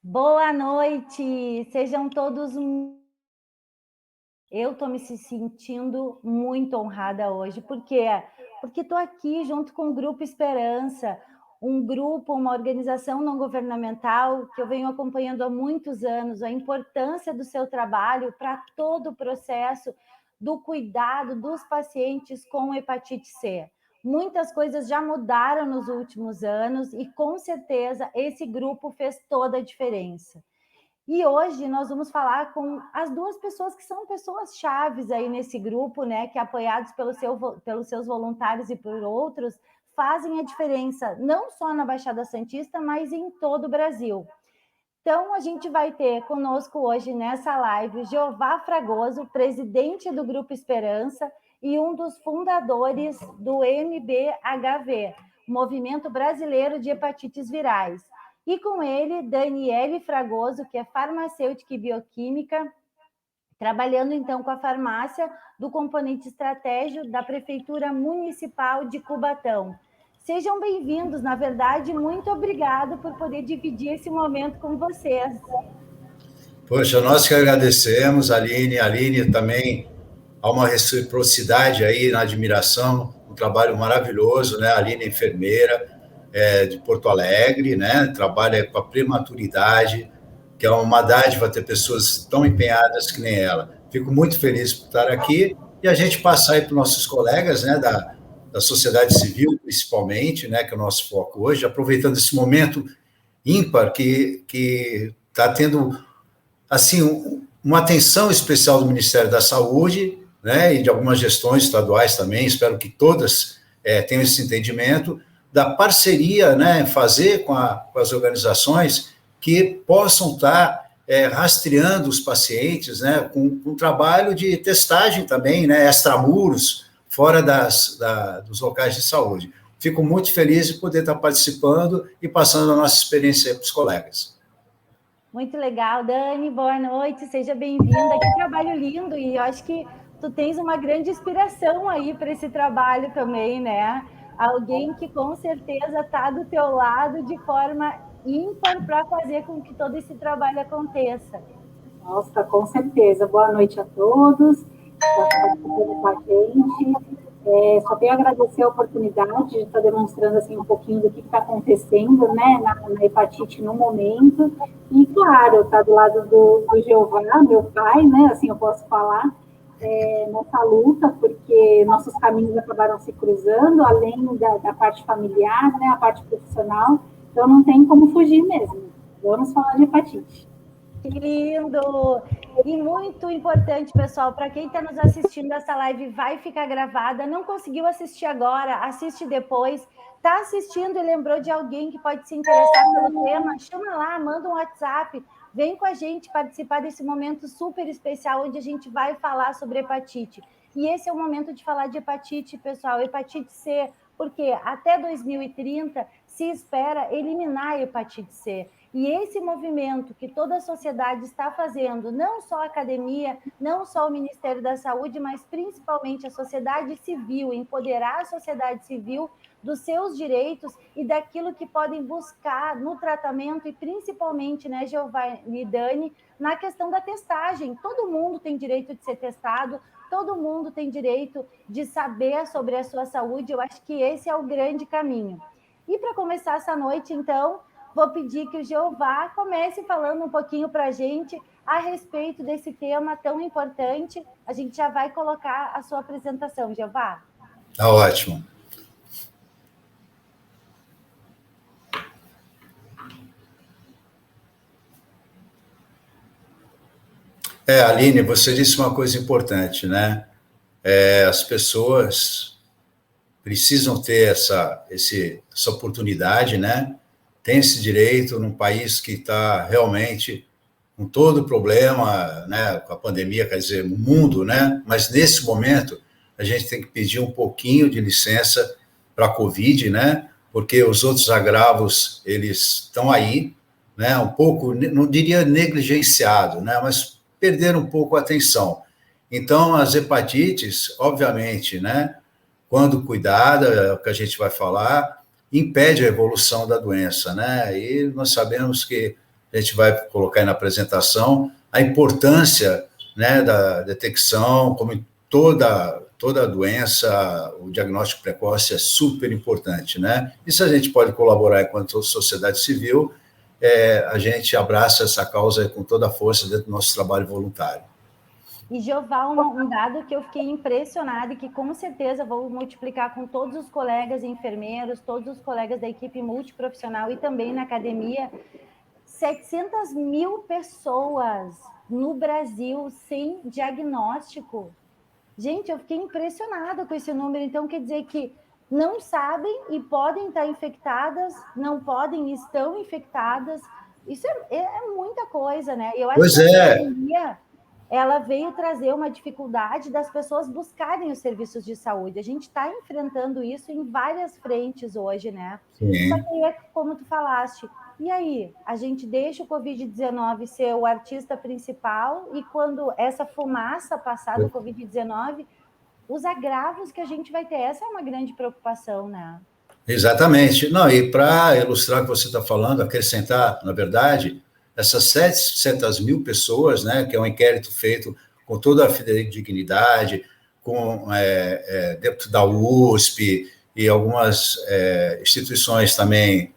Boa noite, sejam todos. Eu estou me sentindo muito honrada hoje, por quê? Porque estou aqui junto com o Grupo Esperança, um grupo, uma organização não governamental que eu venho acompanhando há muitos anos, a importância do seu trabalho para todo o processo do cuidado dos pacientes com hepatite C. Muitas coisas já mudaram nos últimos anos e, com certeza, esse grupo fez toda a diferença. E hoje nós vamos falar com as duas pessoas que são pessoas chaves aí nesse grupo, né, que apoiados pelos seus voluntários e por outros, fazem a diferença, não só na Baixada Santista, mas em todo o Brasil. Então, a gente vai ter conosco hoje nessa live o Jeová Fragoso, presidente do Grupo Esperança e um dos fundadores do MBHV, Movimento Brasileiro de Hepatites Virais. E com ele, Daniele Fragoso, que é farmacêutica e bioquímica, trabalhando então com a farmácia do componente estratégico da Prefeitura Municipal de Cubatão. Sejam bem-vindos, na verdade, muito obrigado por poder dividir esse momento com vocês. Poxa, nós que agradecemos, Aline. Aline também há uma reciprocidade aí na admiração, um trabalho maravilhoso, né? A Aline é enfermeira de Porto Alegre, né? Trabalha com a prematuridade, que é uma dádiva ter pessoas tão empenhadas que nem ela. Fico muito feliz por estar aqui e a gente passar aí para os nossos colegas, né? Da sociedade civil, principalmente, né? Que é o nosso foco hoje, aproveitando esse momento ímpar que está tendo assim, uma atenção especial do Ministério da Saúde, né, e de algumas gestões estaduais também, espero que todas tenham esse entendimento, da parceria, né, fazer com as organizações que possam estar rastreando os pacientes, né, com trabalho de testagem também, né, extramuros, fora dos locais de saúde. Fico muito feliz de poder estar participando e passando a nossa experiência para os colegas. Muito legal, Dani, boa noite, seja bem-vinda. Que trabalho lindo, e eu acho que tu tens uma grande inspiração aí para esse trabalho também, né? Alguém que com certeza está do teu lado de forma ímpar para fazer com que todo esse trabalho aconteça. Nossa, com certeza. Boa noite a todos que estão participando com a gente. Só tenho a agradecer a oportunidade de estar demonstrando assim, um pouquinho do que está acontecendo, né, na hepatite no momento. E, claro, estar do lado do Jeová, meu pai, né, assim eu posso falar, nessa luta, porque nossos caminhos acabaram se cruzando, além da parte familiar, né, a parte profissional. Então, não tem como fugir mesmo. Vamos falar de hepatite. Que lindo! E muito importante, pessoal, para quem está nos assistindo, essa live vai ficar gravada. Não conseguiu assistir agora, assiste depois. Está assistindo e lembrou de alguém que pode se interessar pelo tema? Chama lá, manda um WhatsApp. Vem com a gente participar desse momento super especial, onde a gente vai falar sobre hepatite. E esse é o momento de falar de hepatite, pessoal, hepatite C, porque até 2030 se espera eliminar a hepatite C. E esse movimento que toda a sociedade está fazendo, não só a academia, não só o Ministério da Saúde, mas principalmente a sociedade civil, empoderar a sociedade civil dos seus direitos e daquilo que podem buscar no tratamento e principalmente, né, Giovanni e Dani, na questão da testagem. Todo mundo tem direito de ser testado, todo mundo tem direito de saber sobre a sua saúde. Eu acho que esse é o grande caminho. E para começar essa noite, então, vou pedir que o Jeová comece falando um pouquinho para a gente a respeito desse tema tão importante. A gente já vai colocar a sua apresentação, Jeová. Tá ótimo. Aline, você disse uma coisa importante, né? As pessoas precisam ter essa oportunidade, né? Tem esse direito num país que está realmente com todo o problema, né? Com a pandemia, quer dizer, no mundo, né? Mas nesse momento a gente tem que pedir um pouquinho de licença para a Covid, né? Porque os outros agravos eles estão aí, né? Um pouco, não diria negligenciado, né? Mas perderam um pouco a atenção. Então, as hepatites, obviamente, né? Quando cuidada, é o que a gente vai falar, impede a evolução da doença, né? E nós sabemos que a gente vai colocar aí na apresentação, a importância, né, da detecção, como em toda doença, o diagnóstico precoce é super importante, né? E se a gente pode colaborar enquanto sociedade civil, a gente abraça essa causa com toda a força dentro do nosso trabalho voluntário. E, Jeová, um dado que eu fiquei impressionada e que com certeza vou multiplicar com todos os colegas enfermeiros, todos os colegas da equipe multiprofissional e também na academia, 700 mil pessoas no Brasil sem diagnóstico. Gente, eu fiquei impressionada com esse número. Então, quer dizer que não sabem e podem estar infectadas, não podem e estão infectadas. Isso é muita coisa, né? Eu acho que a pandemia, ela veio trazer uma dificuldade das pessoas buscarem os serviços de saúde. A gente está enfrentando isso em várias frentes hoje, né? Sim. Só que é como tu falaste, e aí? A gente deixa o Covid-19 ser o artista principal e quando essa fumaça passar do Covid-19, os agravos que a gente vai ter, essa é uma grande preocupação, né? Exatamente. Não, e para ilustrar o que você está falando, acrescentar, na verdade, essas 700 mil pessoas, né, que é um inquérito feito com toda a fidedignidade, com dentro da USP e algumas instituições também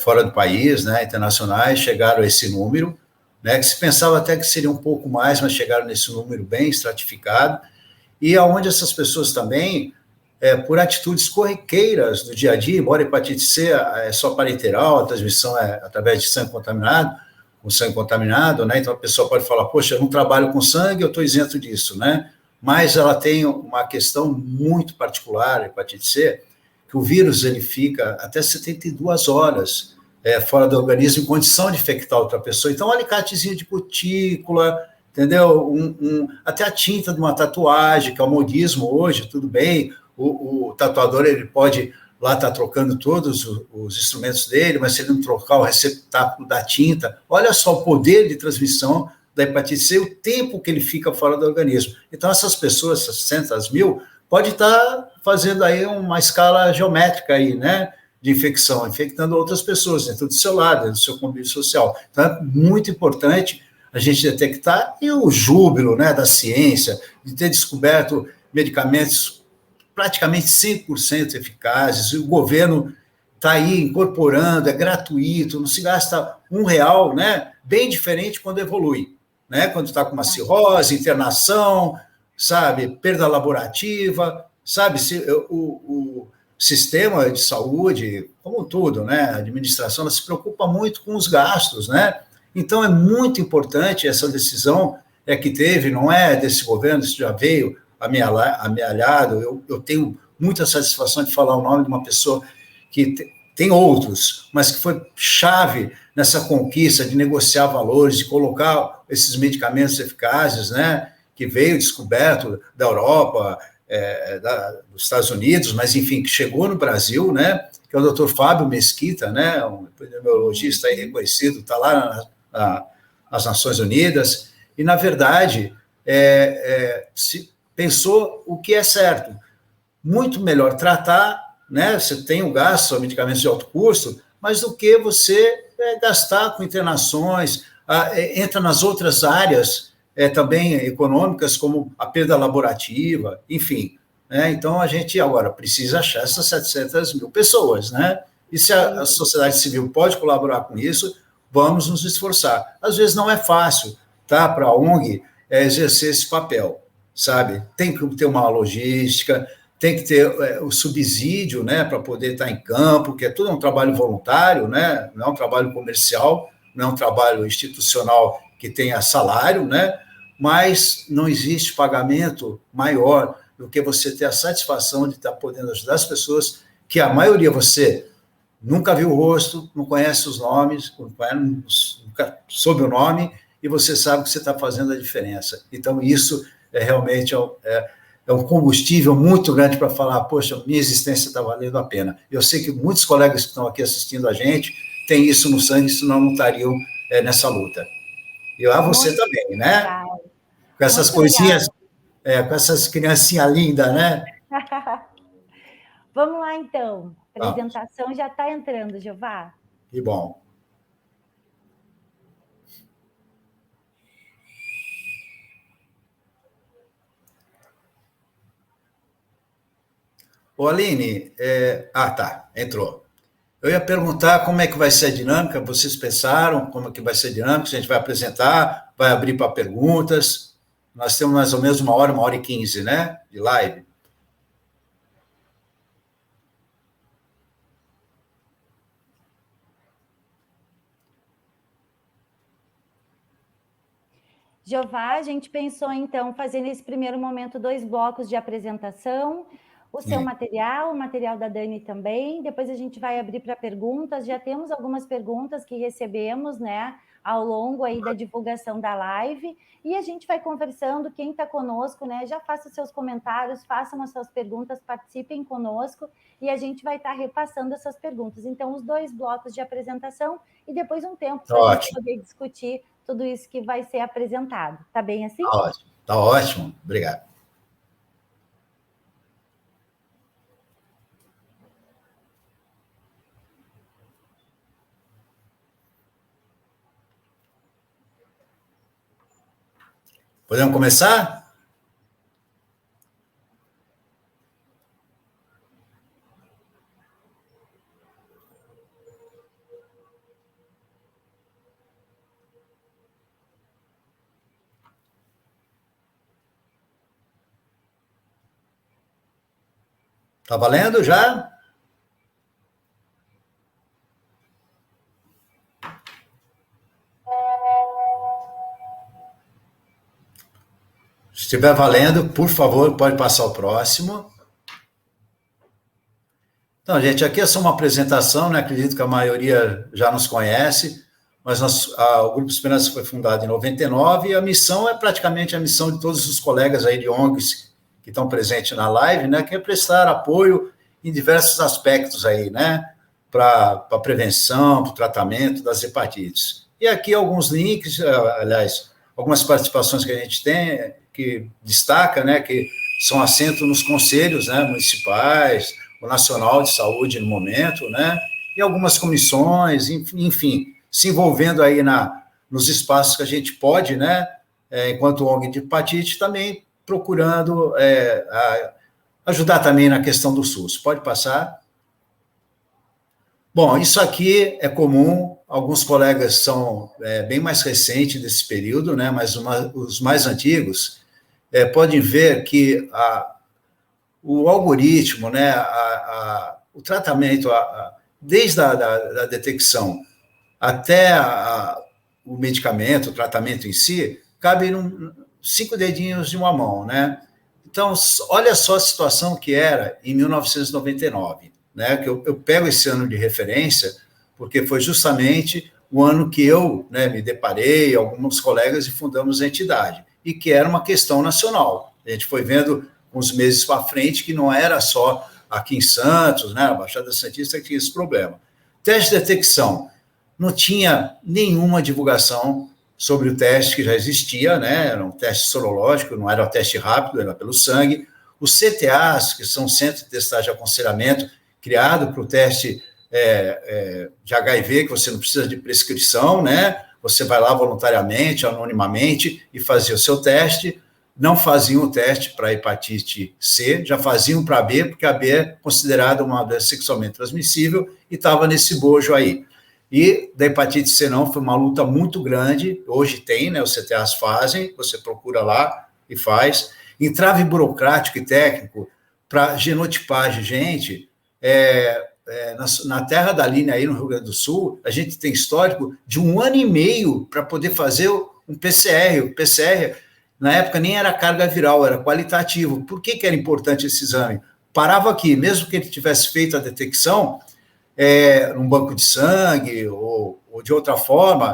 fora do país, né, internacionais, chegaram a esse número, né, que se pensava até que seria um pouco mais, mas chegaram nesse número bem estratificado, e aonde essas pessoas também, por atitudes corriqueiras do dia a dia, embora a hepatite C é só parenteral, a transmissão é através de sangue contaminado, com sangue contaminado, né? Então a pessoa pode falar, poxa, eu não trabalho com sangue, eu estou isento disso, né? Mas ela tem uma questão muito particular, a hepatite C, que o vírus ele fica até 72 horas fora do organismo em condição de infectar outra pessoa. Então, um alicatezinho de cutícula, entendeu? Até a tinta de uma tatuagem, que é o modismo hoje, tudo bem, o tatuador ele pode lá estar trocando todos os instrumentos dele, mas se ele não trocar o receptáculo da tinta, olha só o poder de transmissão da hepatite C, o tempo que ele fica fora do organismo. Então, essas pessoas, 600 mil, pode estar fazendo aí uma escala geométrica aí, né, de infecção, infectando outras pessoas dentro do seu lado, dentro do seu convívio social. Então, é muito importante a gente detectar, e o júbilo, né, da ciência, de ter descoberto medicamentos praticamente 100% eficazes, e o governo está aí incorporando, é gratuito, não se gasta R$1, né? Bem diferente quando evolui, né? Quando está com uma cirrose, internação, sabe, perda laborativa, sabe, o sistema de saúde, como tudo, né? A administração, ela se preocupa muito com os gastos, né? Então, é muito importante essa decisão que teve, não é desse governo, isso já veio amealhado. Eu tenho muita satisfação de falar o nome de uma pessoa que tem outros, mas que foi chave nessa conquista de negociar valores, de colocar esses medicamentos eficazes, né, que veio descoberto da Europa, dos Estados Unidos, mas, enfim, que chegou no Brasil, né, que é o Dr. Fábio Mesquita, né, um epidemiologista aí reconhecido, está lá nas Nações Unidas, e, na verdade, se pensou o que é certo. Muito melhor tratar, né? Você tem um gasto, são medicamentos de alto custo, mas do que você gastar com internações, entra nas outras áreas também econômicas, como a perda laborativa, enfim. Né? Então, a gente agora precisa achar essas 700 mil pessoas, né? E se a sociedade civil pode colaborar com isso, vamos nos esforçar. Às vezes não é fácil, tá? Para a ONG exercer esse papel, sabe? Tem que ter uma logística, tem que ter o subsídio, né, para poder estar em campo, que é tudo um trabalho voluntário, né? Não é um trabalho comercial, não é um trabalho institucional que tenha salário, né? Mas não existe pagamento maior do que você ter a satisfação de estar podendo ajudar as pessoas, que a maioria você nunca viu o rosto, não conhece os nomes, nunca soube o nome, e você sabe que você está fazendo a diferença. Então, isso realmente um combustível muito grande para falar, poxa, minha existência está valendo a pena. Eu sei que muitos colegas que estão aqui assistindo a gente têm isso no sangue, senão não estariam nessa luta. E você muito também, né? Legal. Com essas muito coisinhas, com essas criancinhas lindas, né? Vamos lá, então. A apresentação já está entrando, Jeová. Que bom. Ô, Aline, tá, entrou. Eu ia perguntar como é que vai ser a dinâmica, vocês pensaram como é que vai ser a dinâmica, se a gente vai apresentar, vai abrir para perguntas. Nós temos mais ou menos 1 hora e 15, né, de live. Jeová, a gente pensou, então, fazer nesse primeiro momento 2 blocos de apresentação, o seu material, o material da Dani também, depois a gente vai abrir para perguntas, já temos algumas perguntas que recebemos, né, ao longo aí da divulgação da live, e a gente vai conversando, quem está conosco, né, já faça os seus comentários, façam as suas perguntas, participem conosco, e a gente vai estar repassando essas perguntas. Então, os 2 blocos de apresentação, e depois um tempo para a gente poder discutir tudo isso que vai ser apresentado. Tá bem assim? Tá ótimo. Obrigado. Podemos começar? Tá valendo já? Se estiver valendo, por favor, pode passar o próximo. Então, gente, aqui é só uma apresentação, né? Acredito que a maioria já nos conhece, mas o Grupo Esperança foi fundado em 99 e a missão é praticamente a missão de todos os colegas aí de ONGs que estão presentes na live, né? Que é prestar apoio em diversos aspectos aí, né? Para a prevenção, para o tratamento das hepatites. E aqui alguns links, aliás, algumas participações que a gente tem, que destaca, né? Que são assentos nos conselhos, né, municipais, o Nacional de Saúde no momento, né? E algumas comissões, enfim, se envolvendo aí nos espaços que a gente pode, né? Enquanto ONG de hepatite, também procurando ajudar também na questão do SUS. Pode passar? Bom, isso aqui é comum, alguns colegas são bem mais recentes desse período, né? Mas os mais antigos podem ver que o algoritmo, né? O tratamento, desde a detecção até o medicamento, o tratamento em si, cabe 5 dedinhos de uma mão, né? Então, olha só a situação que era em 1999, né? Que eu pego esse ano de referência, porque foi justamente o ano que eu, né, me deparei, alguns colegas, e fundamos a entidade, e que era uma questão nacional. A gente foi vendo uns meses para frente que não era só aqui em Santos, né, a Baixada Santista, que tinha esse problema. Teste de detecção. Não tinha nenhuma divulgação sobre o teste que já existia, né? Era um teste sorológico, não era um teste rápido, era pelo sangue. Os CTAs, que são Centros de Testagem e Aconselhamento, criado para o teste de HIV, que você não precisa de prescrição, né? Você vai lá voluntariamente, anonimamente, e fazia o seu teste. Não faziam o teste para hepatite C, já faziam para B, porque a B é considerada uma doença sexualmente transmissível e estava nesse bojo aí. E da hepatite C não, foi uma luta muito grande, hoje tem, né, os CTAs fazem, você procura lá e faz. Entrave burocrático e técnico para genotipagem, gente, na terra da linha aí no Rio Grande do Sul, a gente tem histórico de 1 ano e meio para poder fazer um PCR. O PCR, na época, nem era carga viral, era qualitativo. Por que era importante esse exame? Parava aqui, mesmo que ele tivesse feito a detecção, num banco de sangue ou de outra forma,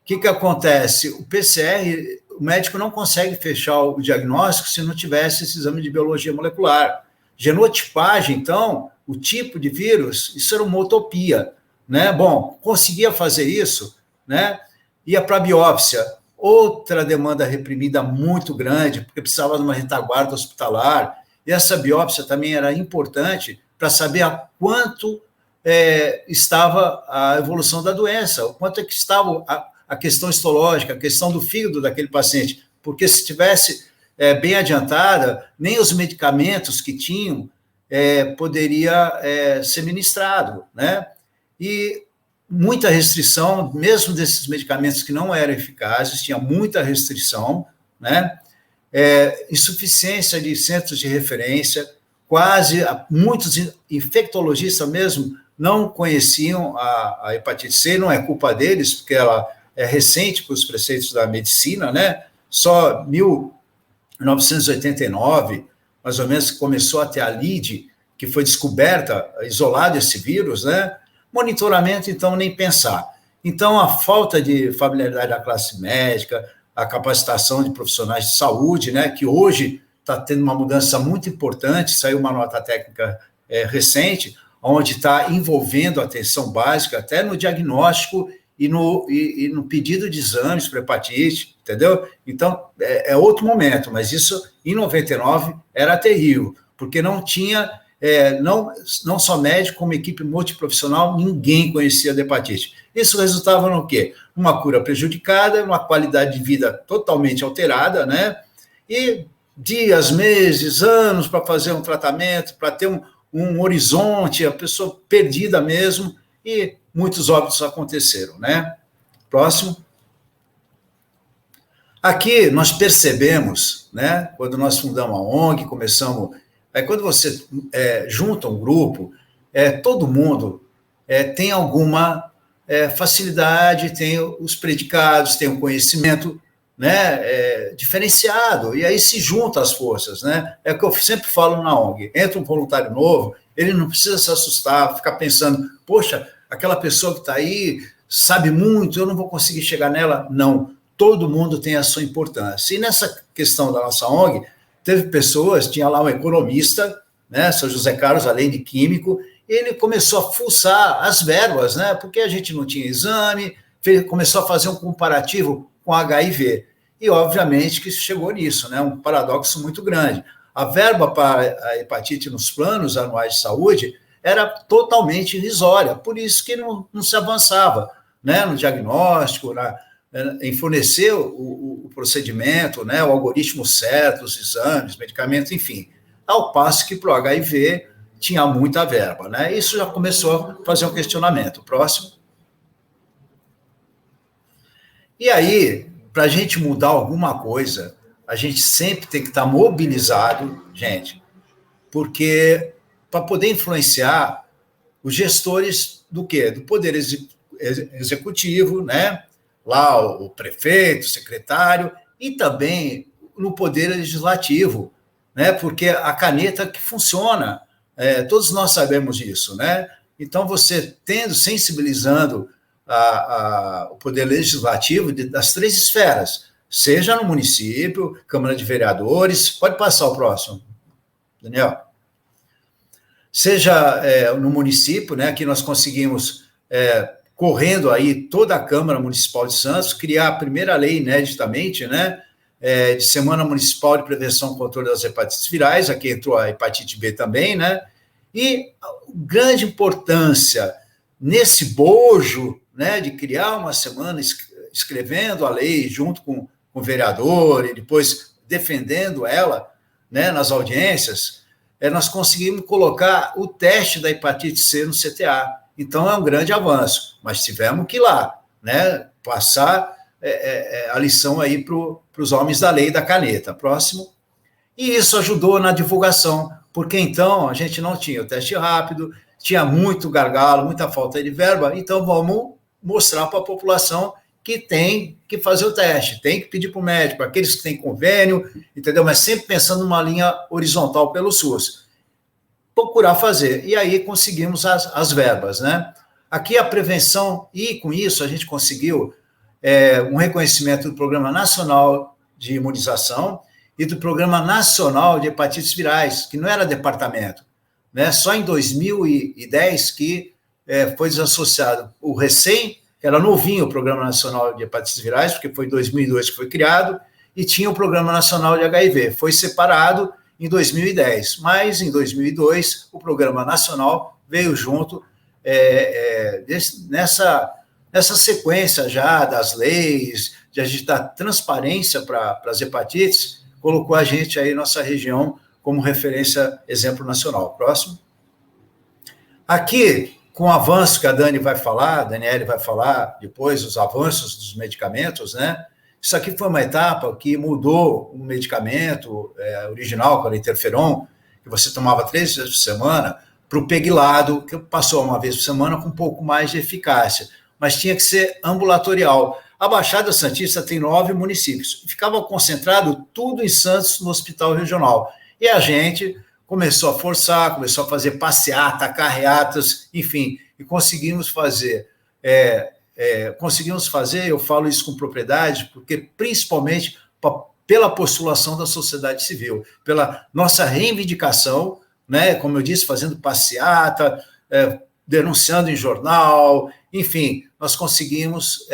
o que acontece? O PCR, o médico não consegue fechar o diagnóstico se não tivesse esse exame de biologia molecular. Genotipagem, então, o tipo de vírus, isso era uma utopia, né? Bom, conseguia fazer isso, né? Ia para a biópsia, outra demanda reprimida muito grande, porque precisava de uma retaguarda hospitalar, e essa biópsia também era importante para saber a quanto estava a evolução da doença, o quanto é que estava a questão histológica, a questão do fígado daquele paciente, porque se tivesse bem adiantada, nem os medicamentos que tinham poderia ser ministrado, né? E muita restrição, mesmo desses medicamentos que não eram eficazes, tinha muita restrição, né? Insuficiência de centros de referência, muitos infectologistas mesmo não conheciam a hepatite C, não é culpa deles, porque ela é recente para os preceitos da medicina, né? Só 1989, mais ou menos, começou a ter a LID, que foi descoberta, isolado esse vírus, né? Monitoramento, então, nem pensar. Então, a falta de familiaridade da classe médica, a capacitação de profissionais de saúde, né, que hoje está tendo uma mudança muito importante, saiu uma nota técnica recente, onde está envolvendo a atenção básica até no diagnóstico e no pedido de exames para hepatite, entendeu? Então, é outro momento, mas isso, em 99, era terrível, porque não tinha, não só médico, como equipe multiprofissional, ninguém conhecia a hepatite. Isso resultava no quê? Uma cura prejudicada, uma qualidade de vida totalmente alterada, né? E dias, meses, anos para fazer um tratamento, para ter um horizonte, a pessoa perdida mesmo, e muitos óbitos aconteceram, né? Próximo. Aqui nós percebemos, né, quando nós fundamos a ONG, começamos... quando você junta um grupo, todo mundo tem alguma facilidade, tem os predicados, tem um conhecimento, né, diferenciado, e aí se juntam as forças, né? É o que eu sempre falo na ONG. Entra um voluntário novo, ele não precisa se assustar, ficar pensando, poxa, aquela pessoa que está aí sabe muito, eu não vou conseguir chegar nela. Não, todo mundo tem a sua importância. E nessa questão da nossa ONG, teve pessoas, tinha lá um economista, né, São José Carlos, além de químico, ele começou a fuçar as verbas, né, porque a gente não tinha exame, começou a fazer um comparativo com HIV. E, obviamente, que chegou nisso, né, um paradoxo muito grande. A verba para a hepatite nos planos anuais de saúde era totalmente irrisória, por isso que não se avançava, né, no diagnóstico, em fornecer o procedimento, né, o algoritmo certo, os exames, medicamentos, enfim. Ao passo que para o HIV tinha muita verba, né? Isso já começou a fazer um questionamento. Próximo. E aí, para a gente mudar alguma coisa, a gente sempre tem que estar mobilizado, gente, porque para poder influenciar os gestores do quê? Do poder executivo, né? Lá o prefeito, o secretário, e também no poder legislativo, né? Porque a caneta que funciona, todos nós sabemos disso, né? Então, você sensibilizando o poder legislativo das três esferas, seja no município, Câmara de Vereadores, pode passar o próximo, Daniel. Seja no município, né, que nós conseguimos, correndo aí toda a Câmara Municipal de Santos, criar a primeira lei ineditamente, né, de Semana Municipal de Prevenção e Controle das Hepatites Virais, aqui entrou a hepatite B também, né, e grande importância nesse bojo, né, de criar uma semana escrevendo a lei junto com o vereador e depois defendendo ela, né, nas audiências, nós conseguimos colocar o teste da hepatite C no CTA. Então, é um grande avanço, mas tivemos que ir lá, né, passar a lição aí para os homens da lei e da caneta. Próximo. E isso ajudou na divulgação, porque então a gente não tinha o teste rápido, tinha muito gargalo, muita falta de verba, então vamos mostrar para a população que tem que fazer o teste, tem que pedir para o médico, aqueles que têm convênio, entendeu? Mas sempre pensando numa linha horizontal pelo SUS. Procurar fazer, e aí conseguimos as verbas, né? Aqui a prevenção, e com isso a gente conseguiu um reconhecimento do Programa Nacional de Imunização e do Programa Nacional de Hepatites Virais, que não era departamento, né? Só em 2010 que foi desassociado o recém, era novinho o Programa Nacional de Hepatites Virais, porque foi em 2002 que foi criado, e tinha o Programa Nacional de HIV, foi separado em 2010, mas em 2002 o Programa Nacional veio junto nessa sequência já das leis, de a gente dar transparência para as hepatites, colocou a gente aí, nossa região, como referência, exemplo nacional. Próximo. Aqui, com o avanço que a Dani vai falar, a Daniele vai falar depois, os avanços dos medicamentos, né? Isso aqui foi uma etapa que mudou um medicamento original, que era o interferon, que você tomava 3 vezes por semana, para o Peglado, que passou uma vez por semana com um pouco mais de eficácia, mas tinha que ser ambulatorial. A Baixada Santista tem 9 municípios, ficava concentrado tudo em Santos, no hospital regional. E a gente começou a forçar, começou a fazer passeata, carreatas, enfim, e conseguimos fazer, eu falo isso com propriedade, porque principalmente pela postulação da sociedade civil, pela nossa reivindicação, né, como eu disse, fazendo passeata, denunciando em jornal, enfim, nós conseguimos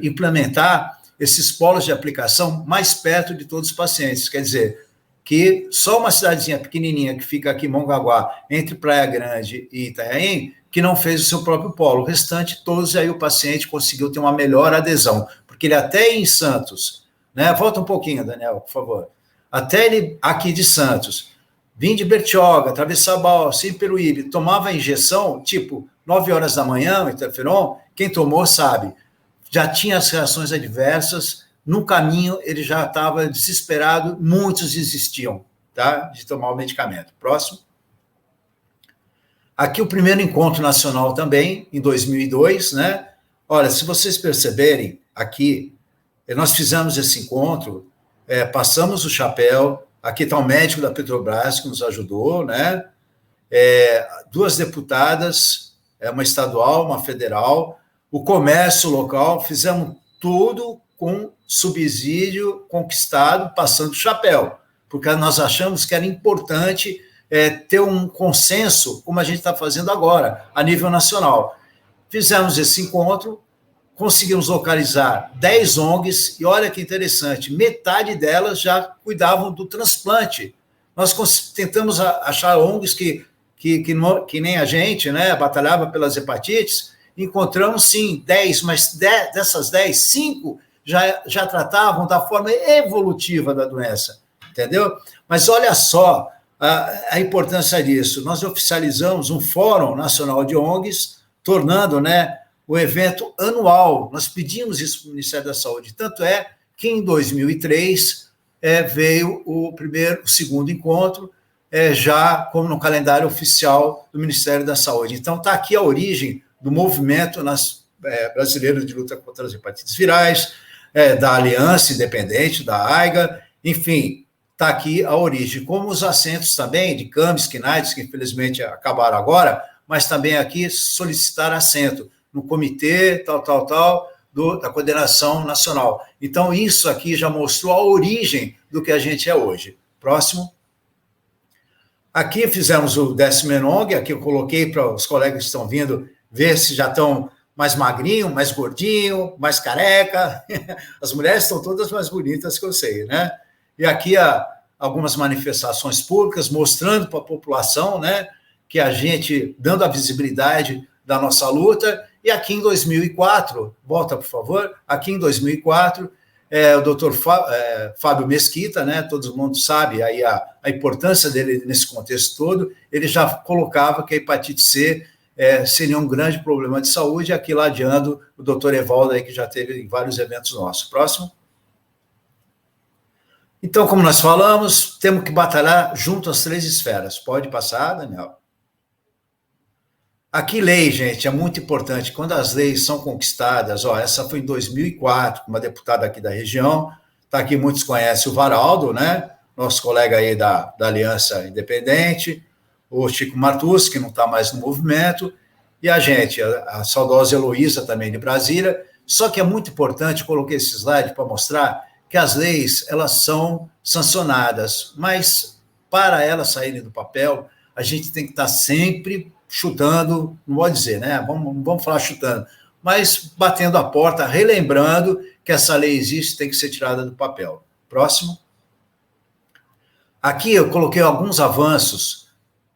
implementar esses polos de aplicação mais perto de todos os pacientes, quer dizer, que só uma cidadezinha pequenininha que fica aqui em Mongaguá, entre Praia Grande e Itanhaém, que não fez o seu próprio polo. O restante, todos, aí o paciente conseguiu ter uma melhor adesão, porque ele até em Santos, né? Volta um pouquinho, Daniel, por favor. Até ele aqui de Santos, vim de Bertioga, atravessar Balsa, Peruíbe, tomava a injeção, tipo, 9 horas da manhã, o interferon, quem tomou sabe, já tinha as reações adversas. No caminho, ele já estava desesperado, muitos desistiam, tá, de tomar o medicamento. Próximo. Aqui o primeiro encontro nacional também, em 2002, né? Olha, se vocês perceberem, aqui, nós fizemos esse encontro, passamos o chapéu, aqui está o médico da Petrobras que nos ajudou, né? 2 deputadas, uma estadual, uma federal, o comércio local, fizemos tudo com subsídio conquistado, passando o chapéu, porque nós achamos que era importante ter um consenso, como a gente está fazendo agora, a nível nacional. Fizemos esse encontro, conseguimos localizar 10 ONGs, e olha que interessante, metade delas já cuidavam do transplante. Nós tentamos achar ONGs que nem a gente, né, batalhava pelas hepatites, encontramos sim 10, mas dessas 10, 5 já tratavam da forma evolutiva da doença, entendeu? Mas olha só a importância disso. Nós oficializamos um Fórum Nacional de ONGs, tornando, né, o evento anual. Nós pedimos isso para o Ministério da Saúde. Tanto é que em 2003 veio o segundo encontro, já como no calendário oficial do Ministério da Saúde. Então, está aqui a origem do movimento brasileiro de luta contra as hepatites virais, da Aliança Independente, da AIGA, enfim, está aqui a origem. Como os assentos também de CAMES, CNAIDS, que infelizmente acabaram agora, mas também aqui solicitar assento no comitê, da coordenação nacional. Então, isso aqui já mostrou a origem do que a gente é hoje. Próximo. Aqui fizemos o 10º ONG, aqui eu coloquei para os colegas que estão vindo ver se já estão mais magrinho, mais gordinho, mais careca. As mulheres estão todas mais bonitas que eu sei, né? E aqui algumas manifestações públicas mostrando para a população, né, que a gente, dando a visibilidade da nossa luta. E aqui em 2004, volta, por favor, aqui em 2004, o doutor Fábio Mesquita, né, todo mundo sabe aí a importância dele nesse contexto todo, ele já colocava que a hepatite C seria um grande problema de saúde, aqui ladeando o doutor Evaldo, aí, que já teve em vários eventos nossos. Próximo. Então, como nós falamos, temos que batalhar junto às 3 esferas. Pode passar, Daniel? Aqui, lei, gente, é muito importante. Quando as leis são conquistadas, essa foi em 2004, uma deputada aqui da região, está aqui, muitos conhecem o Varaldo, né? Nosso colega aí da Aliança Independente, o Chico Martus, que não está mais no movimento, e a gente, a saudosa Heloísa, também de Brasília. Só que é muito importante, coloquei esse slide para mostrar que as leis, elas são sancionadas, mas para elas saírem do papel, a gente tem que estar sempre chutando, não vou dizer, né? Vamos falar chutando, mas batendo a porta, relembrando que essa lei existe, tem que ser tirada do papel. Próximo. Aqui eu coloquei alguns avanços,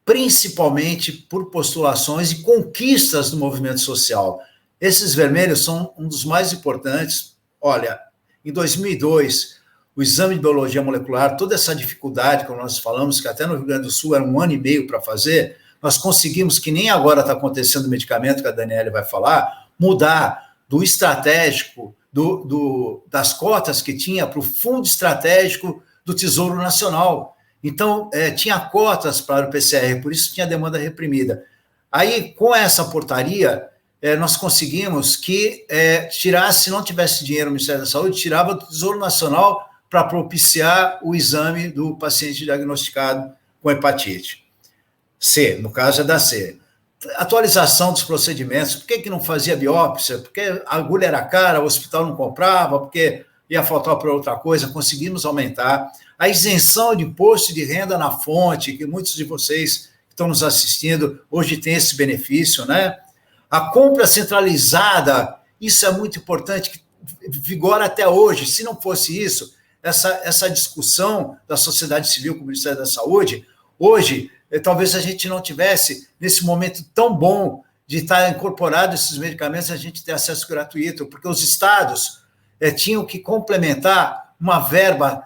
principalmente por postulações e conquistas do movimento social. Esses vermelhos são um dos mais importantes. Olha, em 2002, o exame de biologia molecular, toda essa dificuldade que nós falamos, que até no Rio Grande do Sul era 1 ano e meio para fazer, nós conseguimos, que nem agora está acontecendo o medicamento que a Daniele vai falar, mudar do estratégico, das cotas que tinha para o fundo estratégico do Tesouro Nacional. Então, tinha cotas para o PCR, por isso tinha demanda reprimida. Aí, com essa portaria, nós conseguimos que tirasse, se não tivesse dinheiro no Ministério da Saúde, tirava do Tesouro Nacional para propiciar o exame do paciente diagnosticado com hepatite C, no caso é da C. Atualização dos procedimentos, por que não fazia biópsia? Porque a agulha era cara, o hospital não comprava, porque ia faltar para outra coisa, conseguimos aumentar. A isenção de imposto de renda na fonte, que muitos de vocês que estão nos assistindo hoje têm esse benefício, né? A compra centralizada, isso é muito importante, que vigora até hoje. Se não fosse isso, essa discussão da sociedade civil com o Ministério da Saúde, hoje, talvez a gente não tivesse, nesse momento tão bom de estar incorporado esses medicamentos, a gente ter acesso gratuito, porque os estados tinham que complementar uma verba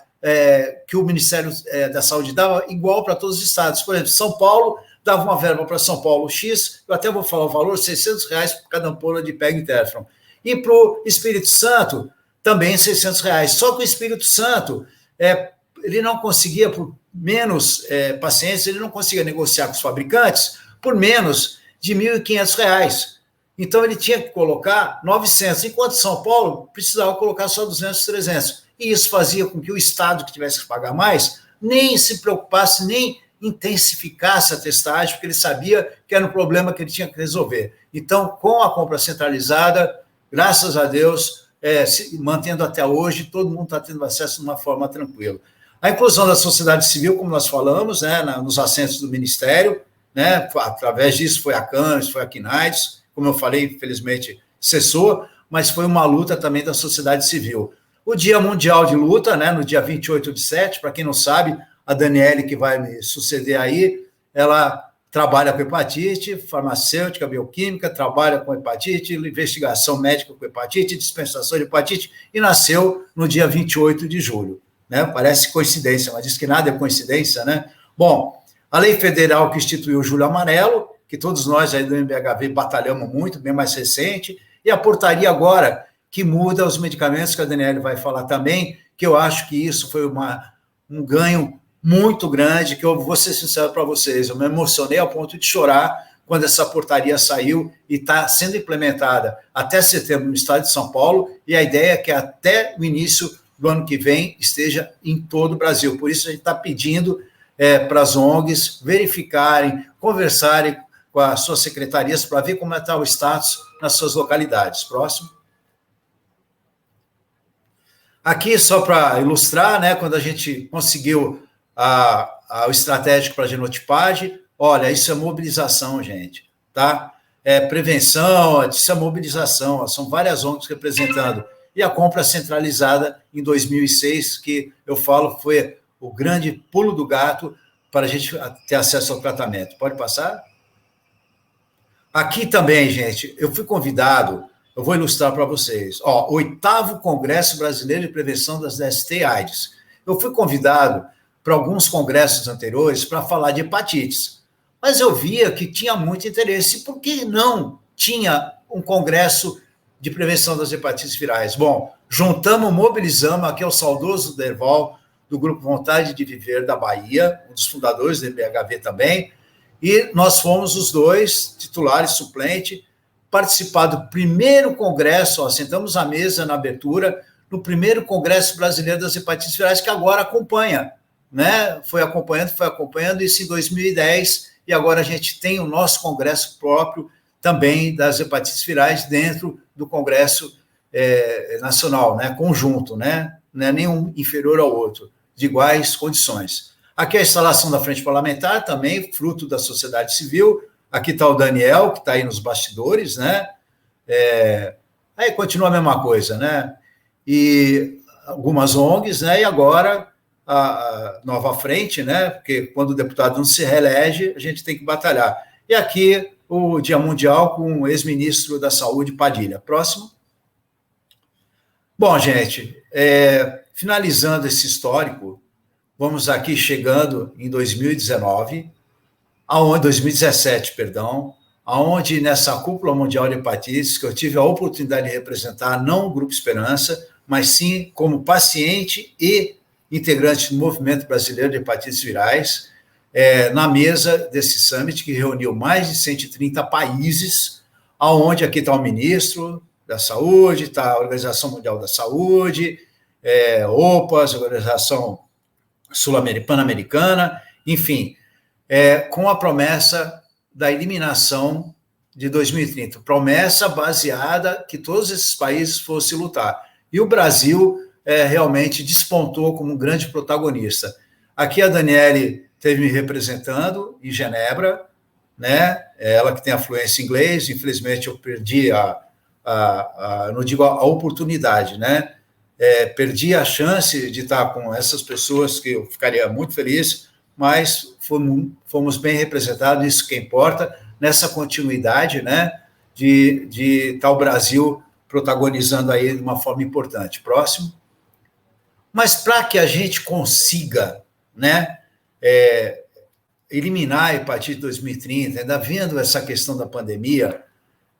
que o Ministério da Saúde dava igual para todos os estados. Por exemplo, São Paulo dava uma verba para São Paulo X, eu até vou falar o valor, R$600 por cada ampola de PEG interferon. E para o Espírito Santo, também R$600. Só que o Espírito Santo, ele não conseguia, por menos pacientes, ele não conseguia negociar com os fabricantes por menos de R$1.500. Então, ele tinha que colocar 900, enquanto São Paulo precisava colocar só 200, 300. E isso fazia com que o Estado que tivesse que pagar mais nem se preocupasse, nem intensificasse a testagem, porque ele sabia que era um problema que ele tinha que resolver. Então, com a compra centralizada, graças a Deus, se mantendo até hoje, todo mundo está tendo acesso de uma forma tranquila. A inclusão da sociedade civil, como nós falamos, né, nos assentos do Ministério, né, através disso foi a CANES, foi a CNAIDS, como eu falei, infelizmente cessou, mas foi uma luta também da sociedade civil. O Dia Mundial de Luta, né, no dia 28/7, para quem não sabe, a Daniele, que vai me suceder aí, ela trabalha com hepatite, farmacêutica, bioquímica, trabalha com hepatite, investigação médica com hepatite, dispensação de hepatite, e nasceu no dia 28 de julho. Né? Parece coincidência, mas diz que nada é coincidência, né? Bom, a lei federal que instituiu o Julho Amarelo, que todos nós aí do MBHV batalhamos muito, bem mais recente, e a portaria agora que muda os medicamentos, que a Daniele vai falar também, que eu acho que isso foi um ganho muito grande, que eu vou ser sincero para vocês, eu me emocionei ao ponto de chorar quando essa portaria saiu e está sendo implementada até setembro no estado de São Paulo, e a ideia é que até o início do ano que vem esteja em todo o Brasil. Por isso a gente está pedindo para as ONGs verificarem, conversarem com as suas secretarias para ver como está o status nas suas localidades. Próximo. Aqui, só para ilustrar, né, quando a gente conseguiu o estratégico para genotipagem, olha, isso é mobilização, gente, tá? Prevenção, isso é mobilização, são várias ONGs representando. E a compra centralizada em 2006, que eu falo foi o grande pulo do gato para a gente ter acesso ao tratamento. Pode passar? Aqui também, gente, eu fui convidado, eu vou ilustrar para vocês, 8º Congresso Brasileiro de Prevenção das DST e AIDS. Eu fui convidado para alguns congressos anteriores para falar de hepatites, mas eu via que tinha muito interesse. Por que não tinha um congresso de prevenção das hepatites virais? Bom, juntamos, mobilizamos, aqui é o saudoso Derval, do Grupo Vontade de Viver da Bahia, um dos fundadores do MBHV também, e nós fomos os dois, titular e suplente, participar do primeiro congresso, sentamos à mesa na abertura, no primeiro Congresso Brasileiro das Hepatites Virais, que agora acompanha, né? Foi acompanhando isso em 2010, e agora a gente tem o nosso congresso próprio também das hepatites virais dentro do Congresso Nacional, né? Conjunto, né? Não é nenhum inferior ao outro, de iguais condições. Aqui a instalação da Frente Parlamentar, também fruto da sociedade civil. Aqui está o Daniel, que está aí nos bastidores, né? Aí continua a mesma coisa, né? E algumas ONGs, né? E agora a nova frente, né? Porque quando o deputado não se reelege, a gente tem que batalhar. E aqui o Dia Mundial com o ex-ministro da Saúde, Padilha. Próximo. Bom, gente, finalizando esse histórico, vamos aqui chegando em 2017, aonde nessa Cúpula Mundial de Hepatites, que eu tive a oportunidade de representar, não o Grupo Esperança, mas sim como paciente e integrante do Movimento Brasileiro de Hepatites Virais, na mesa desse summit, que reuniu mais de 130 países, aonde aqui está o ministro da Saúde, está a Organização Mundial da Saúde, OPAS, Organização Sul-Pan-Americana, enfim, com a promessa da eliminação de 2030, promessa baseada que todos esses países fossem lutar. E o Brasil realmente despontou como um grande protagonista. Aqui a Daniele esteve me representando em Genebra, né? Ela que tem a fluência em inglês, infelizmente eu perdi não digo a oportunidade, né? Perdi a chance de estar com essas pessoas, que eu ficaria muito feliz, mas fomos bem representados, isso que importa, nessa continuidade, né, de estar o Brasil protagonizando aí de uma forma importante. Próximo. Mas para que a gente consiga, né, eliminar a hepatite 2030, ainda vendo essa questão da pandemia,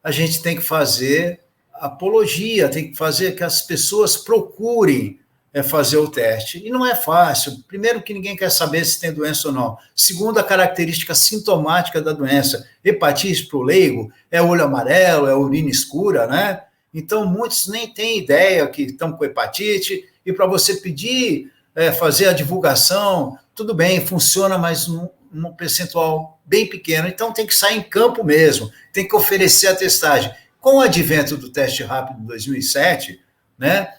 a gente tem que fazer apologia, tem que fazer que as pessoas procurem fazer o teste. E não é fácil. Primeiro, que ninguém quer saber se tem doença ou não. Segundo, a característica sintomática da doença. Hepatite, para o leigo, é olho amarelo, é urina escura, né? Então, muitos nem têm ideia que estão com hepatite, e para você pedir, fazer a divulgação, tudo bem, funciona, mas num percentual bem pequeno. Então, tem que sair em campo mesmo, tem que oferecer a testagem. Com o advento do teste rápido em 2007, né,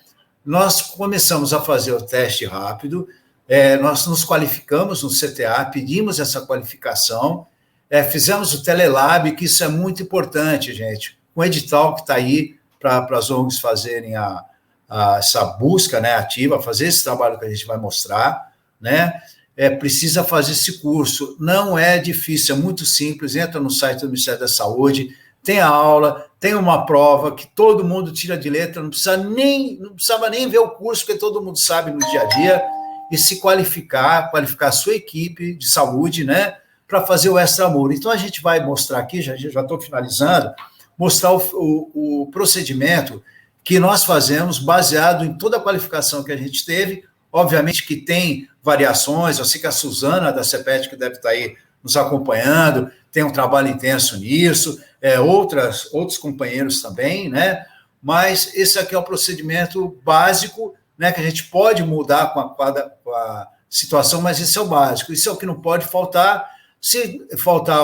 nós começamos a fazer o teste rápido, nós nos qualificamos no CTA, pedimos essa qualificação, fizemos o Telelab, que isso é muito importante, gente, um edital que está aí para as ONGs fazerem essa busca, né, ativa, fazer esse trabalho que a gente vai mostrar, né, precisa fazer esse curso, não é difícil, é muito simples, entra no site do Ministério da Saúde, tem a aula, tem uma prova que todo mundo tira de letra, não precisava nem ver o curso, porque todo mundo sabe no dia a dia, e se qualificar a sua equipe de saúde, né, para fazer o extramuro. Então, a gente vai mostrar aqui, já estou finalizando, mostrar o procedimento que nós fazemos, baseado em toda a qualificação que a gente teve, obviamente que tem variações, eu sei que a Suzana da CEPET, que deve estar aí nos acompanhando, tem um trabalho intenso nisso, outros companheiros também, né? Mas esse aqui é o procedimento básico, né, que a gente pode mudar com a situação, mas isso é o básico, isso é o que não pode faltar. Se faltar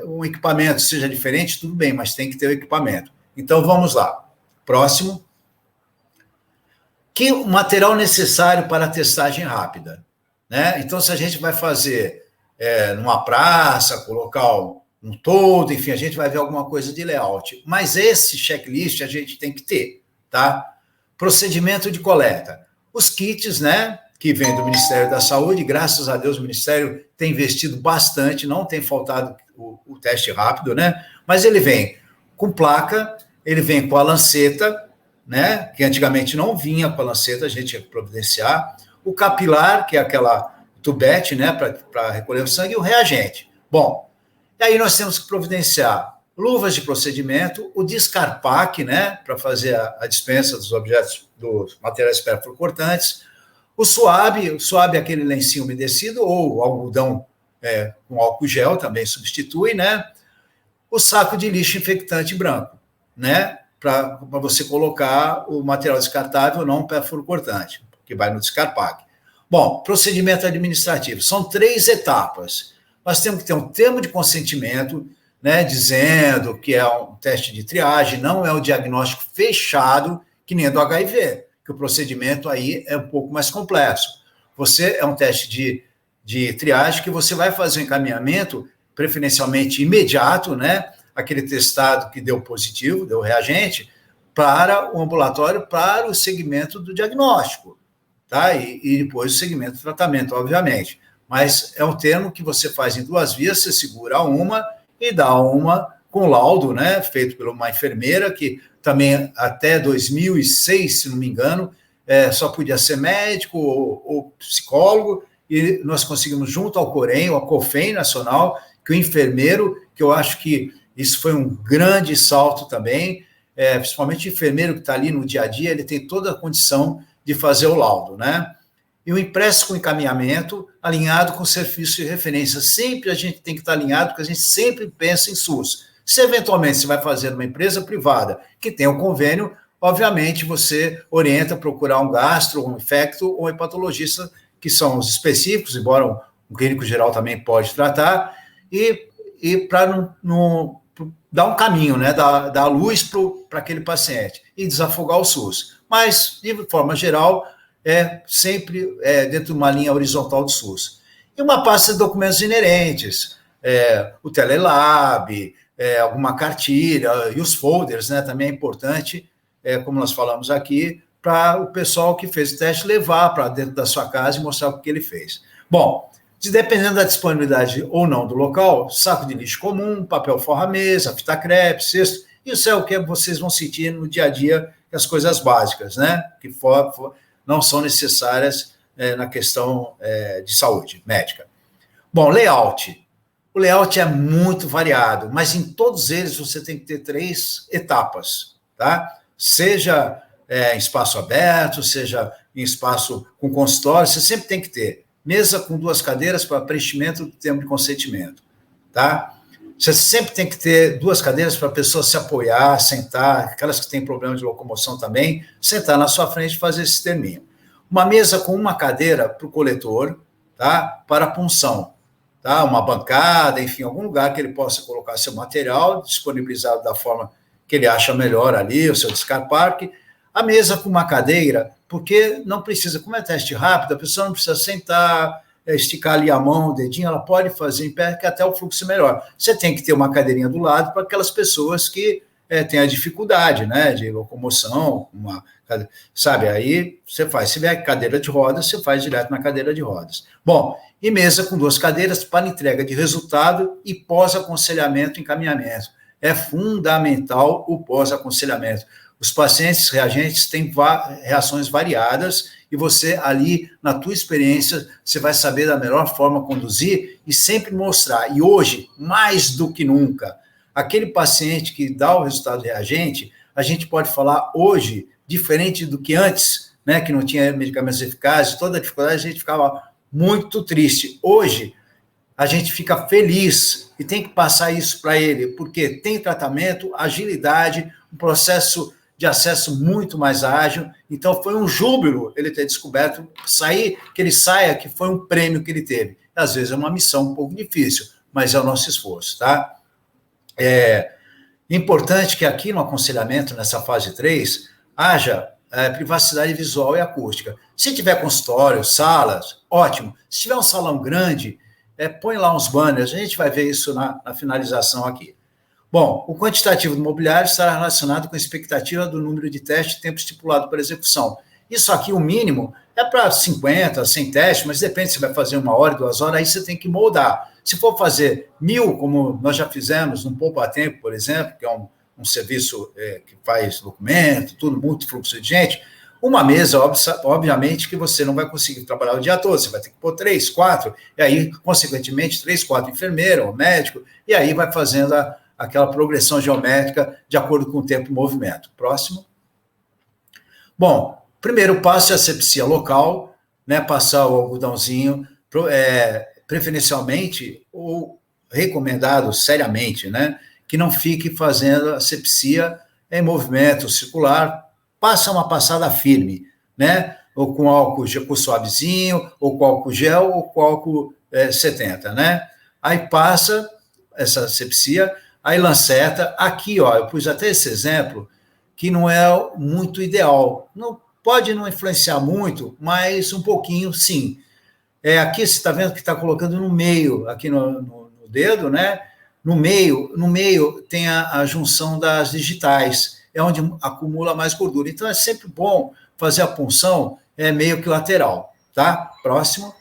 um equipamento seja diferente, tudo bem, mas tem que ter o equipamento. Então, vamos lá. Próximo. Que o material necessário para a testagem rápida, né? Então, se a gente vai fazer numa praça, colocar um todo, enfim, a gente vai ver alguma coisa de layout. Mas esse checklist a gente tem que ter, tá? Procedimento de coleta. Os kits, né, que vem do Ministério da Saúde, graças a Deus o Ministério tem investido bastante, não tem faltado o teste rápido, né? Mas ele vem com placa, ele vem com a lanceta, né, que antigamente não vinha com a lanceta, a gente tinha que providenciar, o capilar, que é aquela tubete, né, para recolher o sangue, e o reagente. Bom, e aí nós temos que providenciar luvas de procedimento, o Descarpac, né, para fazer a dispensa dos objetos, dos materiais perfluorocortantes, o suave é aquele lencinho umedecido, ou algodão com álcool gel, também substitui, né, o saco de lixo infectante branco, né, para você colocar o material descartável, não perfluorocortante, que vai no Descarpac. Bom, procedimento administrativo, são 3 etapas. Nós temos que ter um termo de consentimento, né, dizendo que é um teste de triagem, não é um diagnóstico fechado, que nem do HIV, que o procedimento aí é um pouco mais complexo. É um teste de triagem que você vai fazer um encaminhamento, preferencialmente imediato, né, aquele testado que deu positivo, deu reagente, para o ambulatório, para o segmento do diagnóstico, tá? E depois o segmento do tratamento, obviamente. Mas é um termo que você faz em 2 vias, você segura uma e dá uma com laudo, né, feito por uma enfermeira, que também até 2006, se não me engano, só podia ser médico ou psicólogo, e nós conseguimos, junto ao Corém, ao COFEM Nacional, que o enfermeiro, que eu acho que isso foi um grande salto também, principalmente o enfermeiro que está ali no dia a dia, ele tem toda a condição de fazer o laudo, né? E o impresso com encaminhamento alinhado com o serviço de referência. Sempre a gente tem que estar alinhado, porque a gente sempre pensa em SUS. Se eventualmente você vai fazer numa empresa privada que tem um convênio, obviamente você orienta a procurar um gastro, um infecto ou um hepatologista, que são os específicos, embora um clínico geral também pode tratar, e para não dar um caminho, né, dar luz para aquele paciente e desafogar o SUS. Mas, de forma geral, sempre dentro de uma linha horizontal do SUS. E uma pasta de documentos inerentes, o Telelab, alguma cartilha, e os folders, né, também é importante, como nós falamos aqui, para o pessoal que fez o teste levar para dentro da sua casa e mostrar o que ele fez. Bom, dependendo da disponibilidade ou não do local, saco de lixo comum, papel forra-mesa, fita crepe, cesto, isso é o que vocês vão sentir no dia a dia, as coisas básicas, né, que não são necessárias na questão de saúde médica. Bom, layout. O layout é muito variado, mas em todos eles você tem que ter 3 etapas, tá? Seja em espaço aberto, seja em espaço com consultório, você sempre tem que ter mesa com 2 cadeiras para preenchimento do termo de consentimento, tá? Você sempre tem que ter 2 cadeiras para a pessoa se apoiar, sentar, aquelas que têm problema de locomoção também, sentar na sua frente e fazer esse terminho. Uma mesa com 1 cadeira para o coletor, tá? Para a punção, tá? Uma bancada, enfim, algum lugar que ele possa colocar seu material, disponibilizado da forma que ele acha melhor ali, o seu descarparque. A mesa com 1 cadeira, porque não precisa, como é teste rápido, a pessoa não precisa sentar, esticar ali a mão, o dedinho, ela pode fazer em pé, que até o fluxo é melhor. Você tem que ter uma cadeirinha do lado para aquelas pessoas que têm a dificuldade, né, de locomoção, sabe, aí você faz, se vier cadeira de rodas, você faz direto na cadeira de rodas. Bom, e mesa com 2 cadeiras para entrega de resultado e pós-aconselhamento e encaminhamento. É fundamental o pós-aconselhamento. Os pacientes reagentes têm reações variadas e você ali, na tua experiência, você vai saber da melhor forma conduzir e sempre mostrar. E hoje, mais do que nunca, aquele paciente que dá o resultado reagente, a gente pode falar hoje, diferente do que antes, né, que não tinha medicamentos eficazes, toda a dificuldade, a gente ficava muito triste. Hoje, a gente fica feliz e tem que passar isso para ele, porque tem tratamento, agilidade, um processo de acesso muito mais ágil. Então, foi um júbilo ele ter descoberto, que ele saia, que foi um prêmio que ele teve. Às vezes é uma missão um pouco difícil, mas é o nosso esforço, tá? É importante que aqui no aconselhamento, nessa fase 3, haja privacidade visual e acústica. Se tiver consultório, salas, ótimo. Se tiver um salão grande, põe lá uns banners, a gente vai ver isso na finalização aqui. Bom, o quantitativo do mobiliário estará relacionado com a expectativa do número de testes e tempo estipulado para execução. Isso aqui, o mínimo, é para 50, 100 testes, mas depende se vai fazer 1 hora, 2 horas, aí você tem que moldar. Se for fazer 1000, como nós já fizemos no Poupa Tempo, por exemplo, que é um serviço que faz documento, tudo, muito fluxo de gente, uma mesa, obviamente, que você não vai conseguir trabalhar o dia todo, você vai ter que pôr 3, 4, e aí, consequentemente, 3, 4 enfermeiros, ou médico, e aí vai fazendo aquela progressão geométrica de acordo com o tempo e movimento. Próximo. Bom, primeiro passo é a asepsia local, né, passar o algodãozinho, preferencialmente, ou recomendado seriamente, né, que não fique fazendo asepsia em movimento circular, passa uma passada firme, né, ou com álcool suavezinho, ou com álcool gel, ou com álcool 70, né, aí passa essa asepsia, aí lanceta, aqui, ó, eu pus até esse exemplo, que não é muito ideal, não pode não influenciar muito, mas um pouquinho, sim. Aqui você está vendo que está colocando no meio, aqui no dedo, né? No meio tem a junção das digitais, é onde acumula mais gordura. Então, é sempre bom fazer a punção meio que lateral, tá? Próximo.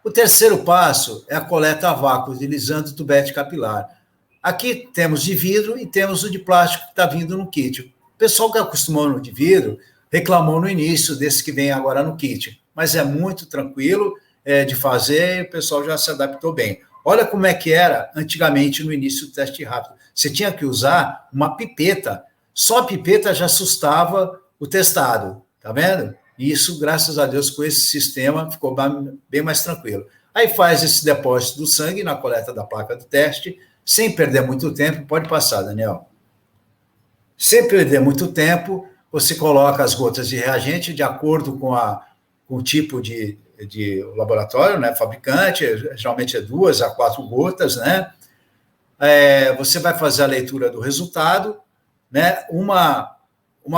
O terceiro passo é a coleta a vácuo, utilizando o tubete capilar. Aqui temos de vidro e temos o de plástico que está vindo no kit. O pessoal que acostumou no de vidro reclamou no início desse que vem agora no kit. Mas é muito tranquilo de fazer, e o pessoal já se adaptou bem. Olha como é que era antigamente no início do teste rápido. Você tinha que usar uma pipeta. Só a pipeta já assustava o testado, tá vendo? E isso, graças a Deus, com esse sistema, ficou bem mais tranquilo. Aí faz esse depósito do sangue na coleta da placa do teste, sem perder muito tempo. Pode passar, Daniel. Sem perder muito tempo, você coloca as gotas de reagente de acordo com o tipo de laboratório, né, fabricante, geralmente é 2 a 4 gotas, né? Você vai fazer a leitura do resultado, né? Uma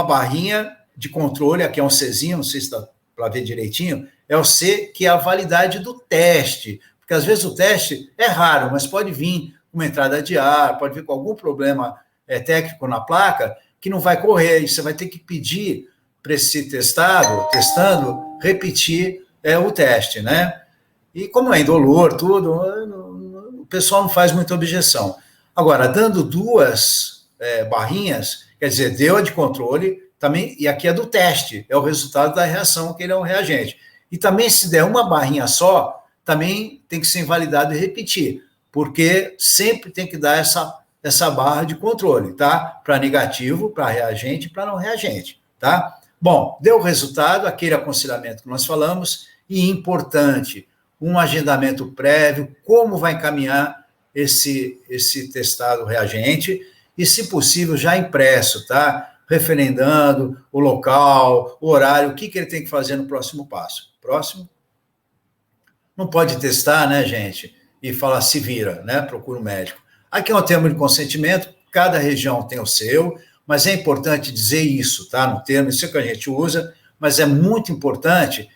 barrinha de controle, aqui é um Czinho, não sei se dá para ver direitinho, é o C, que é a validade do teste, porque às vezes o teste é raro, mas pode vir com uma entrada de ar, pode vir com algum problema técnico na placa, que não vai correr, e você vai ter que pedir para esse testando, repetir o teste, né? E como é indolor, tudo, o pessoal não faz muita objeção. Agora, dando 2 barrinhas, quer dizer, deu a de controle, também, e aqui é do teste, é o resultado da reação, que ele é um reagente. E também, se der uma barrinha só, também tem que ser invalidado e repetir, porque sempre tem que dar essa barra de controle, tá? Para negativo, para reagente, para não reagente, tá? Bom, deu o resultado, aquele aconselhamento que nós falamos, e importante, um agendamento prévio, como vai encaminhar esse testado reagente, e, se possível, já impresso, tá? Referendando o local, o horário, o que ele tem que fazer no próximo passo. Próximo. Não pode testar, né, gente? E falar, se vira, né? Procura um médico. Aqui é um termo de consentimento, cada região tem o seu, mas é importante dizer isso, tá? No termo, isso é que a gente usa, mas é muito importante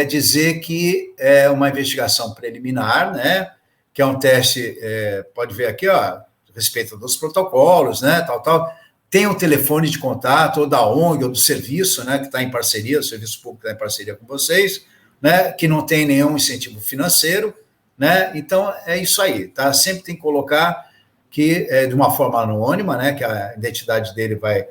dizer que é uma investigação preliminar, né? Que é um teste, pode ver aqui, ó, a respeito dos protocolos, né? Tal. Tem um telefone de contato, ou da ONG, ou do serviço, né? Que está em parceria, o serviço público está em parceria com vocês, né? Que não tem nenhum incentivo financeiro, né? Então, é isso aí, tá? Sempre tem que colocar que de uma forma anônima, né, que a identidade dele vai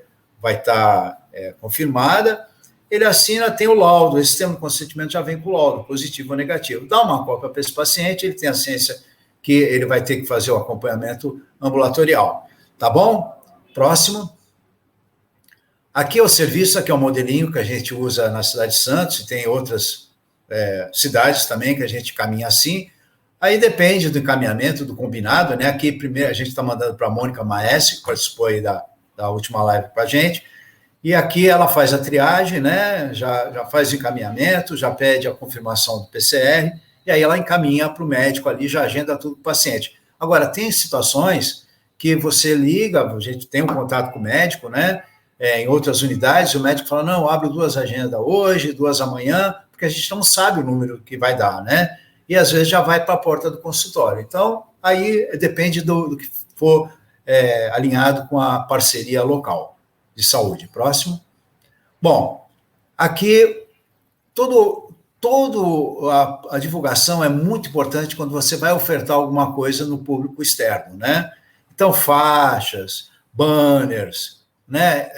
estar confirmada, ele assina, tem o laudo, esse termo de consentimento já vem com o laudo, positivo ou negativo. Dá uma cópia para esse paciente, ele tem a ciência que ele vai ter que fazer o acompanhamento ambulatorial. Tá bom? Próximo. Aqui é o serviço, aqui é o modelinho que a gente usa na cidade de Santos, e tem outras cidades também que a gente caminha assim. Aí depende do encaminhamento, do combinado, né? Aqui, primeiro, a gente está mandando para a Mônica Maessi, que participou aí da última live com a gente, e aqui ela faz a triagem, né? Já faz o encaminhamento, já pede a confirmação do PCR, e aí ela encaminha para o médico ali, já agenda tudo para o paciente. Agora, tem situações que você liga, a gente tem um contato com o médico, né? Em outras unidades, o médico fala, não, abro 2 agendas hoje, 2 amanhã, porque a gente não sabe o número que vai dar, né? E às vezes já vai para a porta do consultório. Então, aí depende do que for alinhado com a parceria local de saúde. Próximo. Bom, aqui a divulgação é muito importante quando você vai ofertar alguma coisa no público externo, né? Então, faixas, banners, né?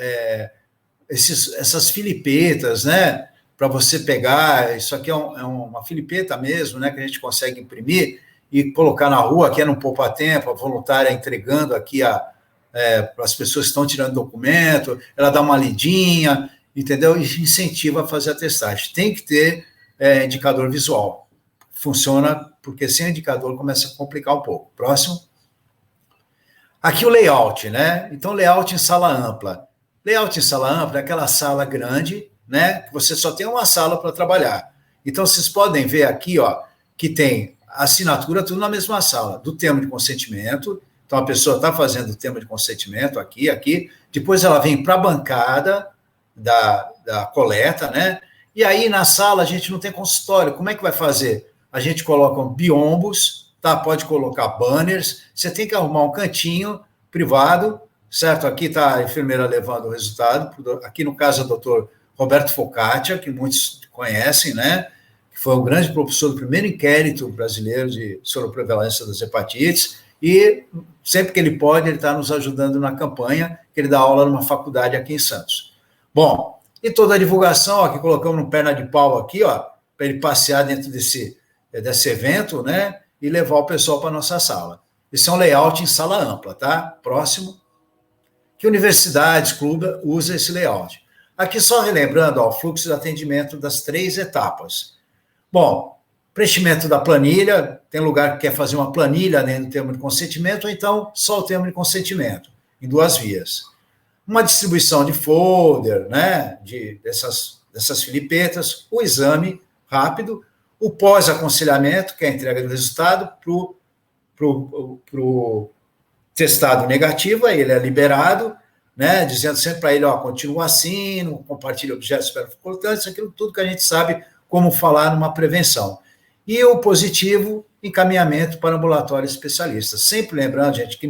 Essas filipetas, né? Para você pegar, isso aqui é uma filipeta mesmo, né, que a gente consegue imprimir e colocar na rua, aqui é no poupa-tempo, a voluntária entregando aqui para as pessoas que estão tirando documento, ela dá uma lidinha, entendeu? E incentiva a fazer a testagem. Tem que ter indicador visual. Funciona, porque sem indicador começa a complicar um pouco. Próximo. Aqui o layout, né? Então, layout em sala ampla. Layout em sala ampla é aquela sala grande, né, que você só tem uma sala para trabalhar. Então, vocês podem ver aqui, ó, que tem assinatura, tudo na mesma sala, do termo de consentimento. Então, a pessoa está fazendo o termo de consentimento aqui, depois ela vem para a bancada da coleta, né, e aí na sala a gente não tem consultório. Como é que vai fazer? A gente coloca biombos, tá? Pode colocar banners, você tem que arrumar um cantinho privado, certo? Aqui está a enfermeira levando o resultado, aqui no caso é o doutor Roberto Focaccia, que muitos conhecem, né? Que foi um grande propulsor do primeiro inquérito brasileiro de soroprevalência das hepatites, e sempre que ele pode, ele está nos ajudando na campanha, que ele dá aula numa faculdade aqui em Santos. Bom, E toda a divulgação, aqui colocamos no perna de pau aqui, ó, para ele passear dentro desse evento, né? E levar o pessoal para a nossa sala. Esse é um layout em sala ampla, tá? Próximo. Que universidades, clube, usa esse layout. Aqui só relembrando, ó, o fluxo de atendimento das 3 etapas. Bom, preenchimento da planilha, tem lugar que quer fazer uma planilha dentro do termo de consentimento, ou então só o termo de consentimento, em 2 vias. Uma distribuição de folder, né, dessas filipetas, o exame rápido, o pós-aconselhamento, que é a entrega do resultado, para o testado negativo, aí ele é liberado, né, dizendo sempre para ele, ó, continua assim, não compartilha objetos superimportantes, aquilo tudo que a gente sabe como falar numa prevenção. E o positivo, encaminhamento para ambulatório especialista. Sempre lembrando, gente, que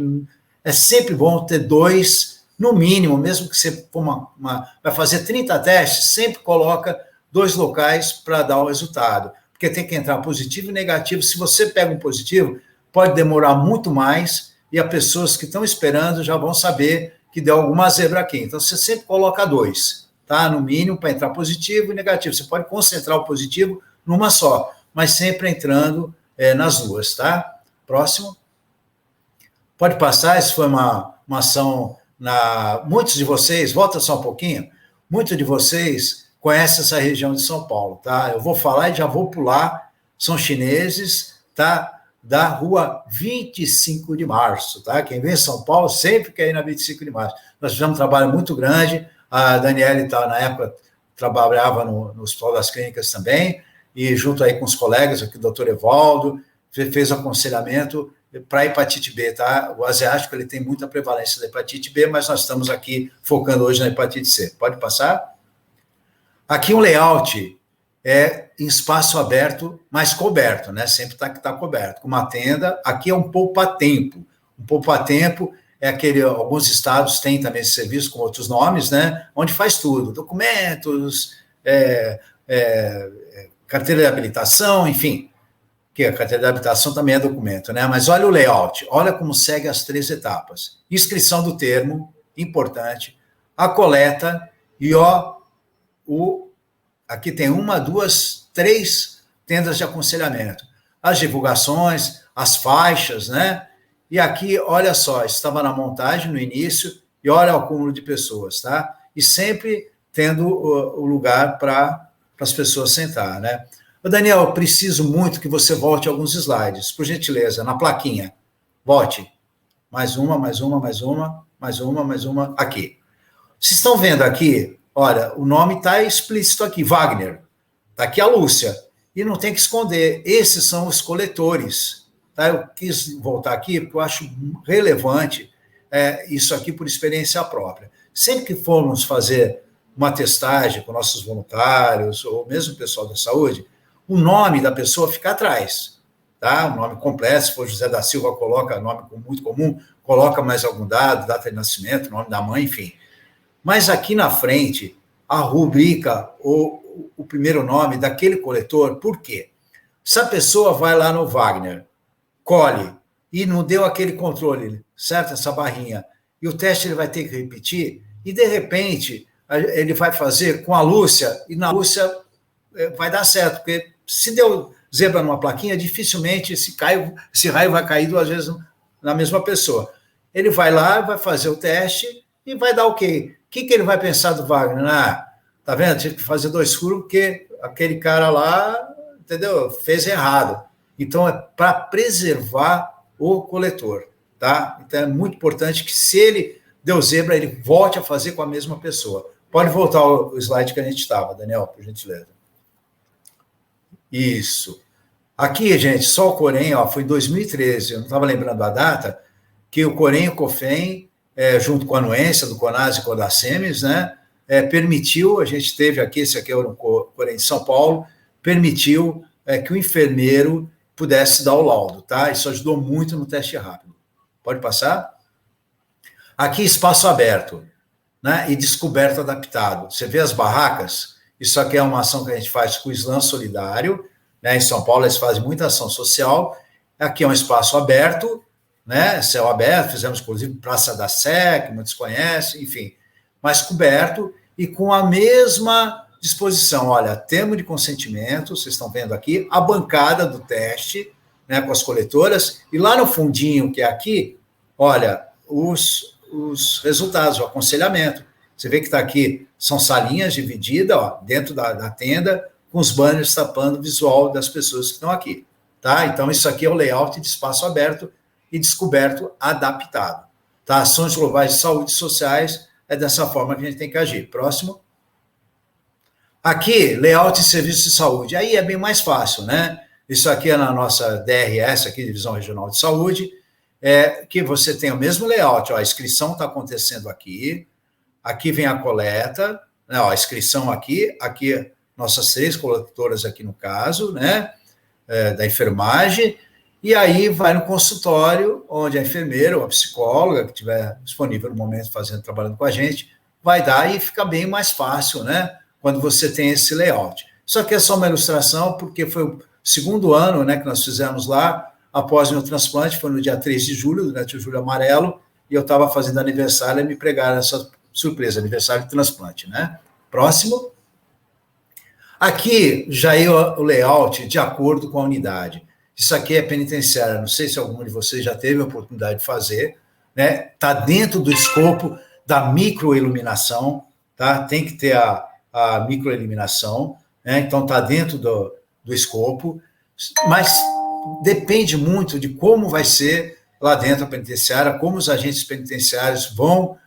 é sempre bom ter 2, no mínimo, mesmo que você for vai fazer 30 testes, sempre coloca 2 locais para dar o resultado, porque tem que entrar positivo e negativo. Se você pega um positivo, pode demorar muito mais, e as pessoas que estão esperando já vão saber que deu alguma zebra aqui. Então, você sempre coloca 2, tá? No mínimo, para entrar positivo e negativo. Você pode concentrar o positivo numa só, mas sempre entrando nas 2, tá? Próximo. Pode passar, isso foi uma ação muitos de vocês, volta só um pouquinho, muitos de vocês conhecem essa região de São Paulo, tá? Eu vou falar e já vou pular, são chineses, tá? Da rua 25 de março, tá? Quem vem em São Paulo sempre quer ir na 25 de março. Nós fizemos um trabalho muito grande, a Daniele, na época, trabalhava no Hospital das Clínicas também, e junto aí com os colegas, aqui o doutor Evaldo, fez aconselhamento para hepatite B, tá? O asiático, ele tem muita prevalência da hepatite B, mas nós estamos aqui focando hoje na hepatite C. Pode passar? Aqui um layout em espaço aberto, mas coberto, né? Sempre tá coberto, com uma tenda. Aqui é um poupa-tempo. Um poupa-tempo é alguns estados têm também esse serviço com outros nomes, né? Onde faz tudo, documentos, carteira de habilitação, enfim, que a carteira de habilitação também é documento, né? Mas olha o layout, olha como segue as 3 etapas. Inscrição do termo, importante, a coleta e, aqui tem 1, 2, 3 tendas de aconselhamento. As divulgações, as faixas, né? E aqui, olha só, estava na montagem no início, e olha o acúmulo de pessoas, tá? E sempre tendo o lugar para as pessoas sentar, né? Daniel, eu preciso muito que você volte alguns slides, por gentileza, na plaquinha. Volte. Mais uma, aqui. Vocês estão vendo aqui? Olha, o nome está explícito aqui, Wagner. Está aqui a Lúcia. E não tem que esconder. Esses são os coletores. Tá? Eu quis voltar aqui porque eu acho relevante isso aqui por experiência própria. Sempre que formos fazer uma testagem com nossos voluntários, ou mesmo o pessoal da saúde, o nome da pessoa fica atrás. Tá? O nome completo, se for José da Silva, coloca nome muito comum, coloca mais algum dado, data de nascimento, nome da mãe, enfim. Mas aqui na frente, a rubrica ou o primeiro nome daquele coletor, por quê? Se a pessoa vai lá no Wagner, colhe, e não deu aquele controle, certo? Essa barrinha, e o teste ele vai ter que repetir, e de repente ele vai fazer com a Lúcia, e na Lúcia vai dar certo, porque se deu zebra numa plaquinha, dificilmente esse raio vai cair 2 vezes na mesma pessoa. Ele vai lá, vai fazer o teste e vai dar ok. O que ele vai pensar do Wagner? Tá vendo? Tive que fazer 2 furos porque aquele cara lá, entendeu? Fez errado. Então, é para preservar o coletor, tá? Então, é muito importante que se ele deu zebra, ele volte a fazer com a mesma pessoa. Pode voltar o slide que a gente estava, Daniel, por gentileza. Isso. Aqui, gente, só o Corém, foi em 2013, eu não estava lembrando a data, que o Corém e o COFEM, junto com a anuência do CONAS e CODACEMES, né, permitiu, a gente teve aqui, esse aqui é o Corém de São Paulo, permitiu que o enfermeiro pudesse dar o laudo, tá? Isso ajudou muito no teste rápido. Pode passar? Aqui, espaço aberto, né, e descoberto adaptado. Você vê as barracas? Isso aqui é uma ação que a gente faz com o Slam Solidário, né? Em São Paulo eles fazem muita ação social. Aqui é um espaço aberto, né? Céu aberto, fizemos inclusive Praça da Sé, que muitos conhecem, enfim, mas coberto, e com a mesma disposição. Olha, termo de consentimento, vocês estão vendo aqui, a bancada do teste, né, com as coletoras, e lá no fundinho, que é aqui, olha, os resultados, o aconselhamento. Você vê que está aqui, são salinhas divididas, ó, dentro da tenda, com os banners tapando o visual das pessoas que estão aqui. Tá? Então, isso aqui é o layout de espaço aberto e descoberto adaptado. Tá? Ações globais de saúde sociais, é dessa forma que a gente tem que agir. Próximo. Aqui, layout de serviços de saúde. Aí é bem mais fácil, né? Isso aqui é na nossa DRS, aqui, Divisão Regional de Saúde, que você tem o mesmo layout. Ó, a inscrição está acontecendo aqui, aqui vem a coleta, né, ó, a inscrição aqui, nossas 3 coletoras aqui no caso, né, da enfermagem, e aí vai no consultório, onde a enfermeira ou a psicóloga, que estiver disponível no momento trabalhando com a gente, vai dar e fica bem mais fácil, né, quando você tem esse layout. Isso aqui é só uma ilustração, porque foi o segundo ano, né, que nós fizemos lá, após o meu transplante, foi no dia 3 de julho, durante o Julho Amarelo, e eu estava fazendo aniversário e me pregaram essa surpresa, aniversário de transplante, né? Próximo. Aqui já é o layout de acordo com a unidade. Isso aqui é penitenciária, não sei se algum de vocês já teve a oportunidade de fazer, né? Está dentro do escopo da microiluminação, tá? Tem que ter a microiluminação, né? Então está dentro do escopo, mas depende muito de como vai ser lá dentro da penitenciária, como os agentes penitenciários vão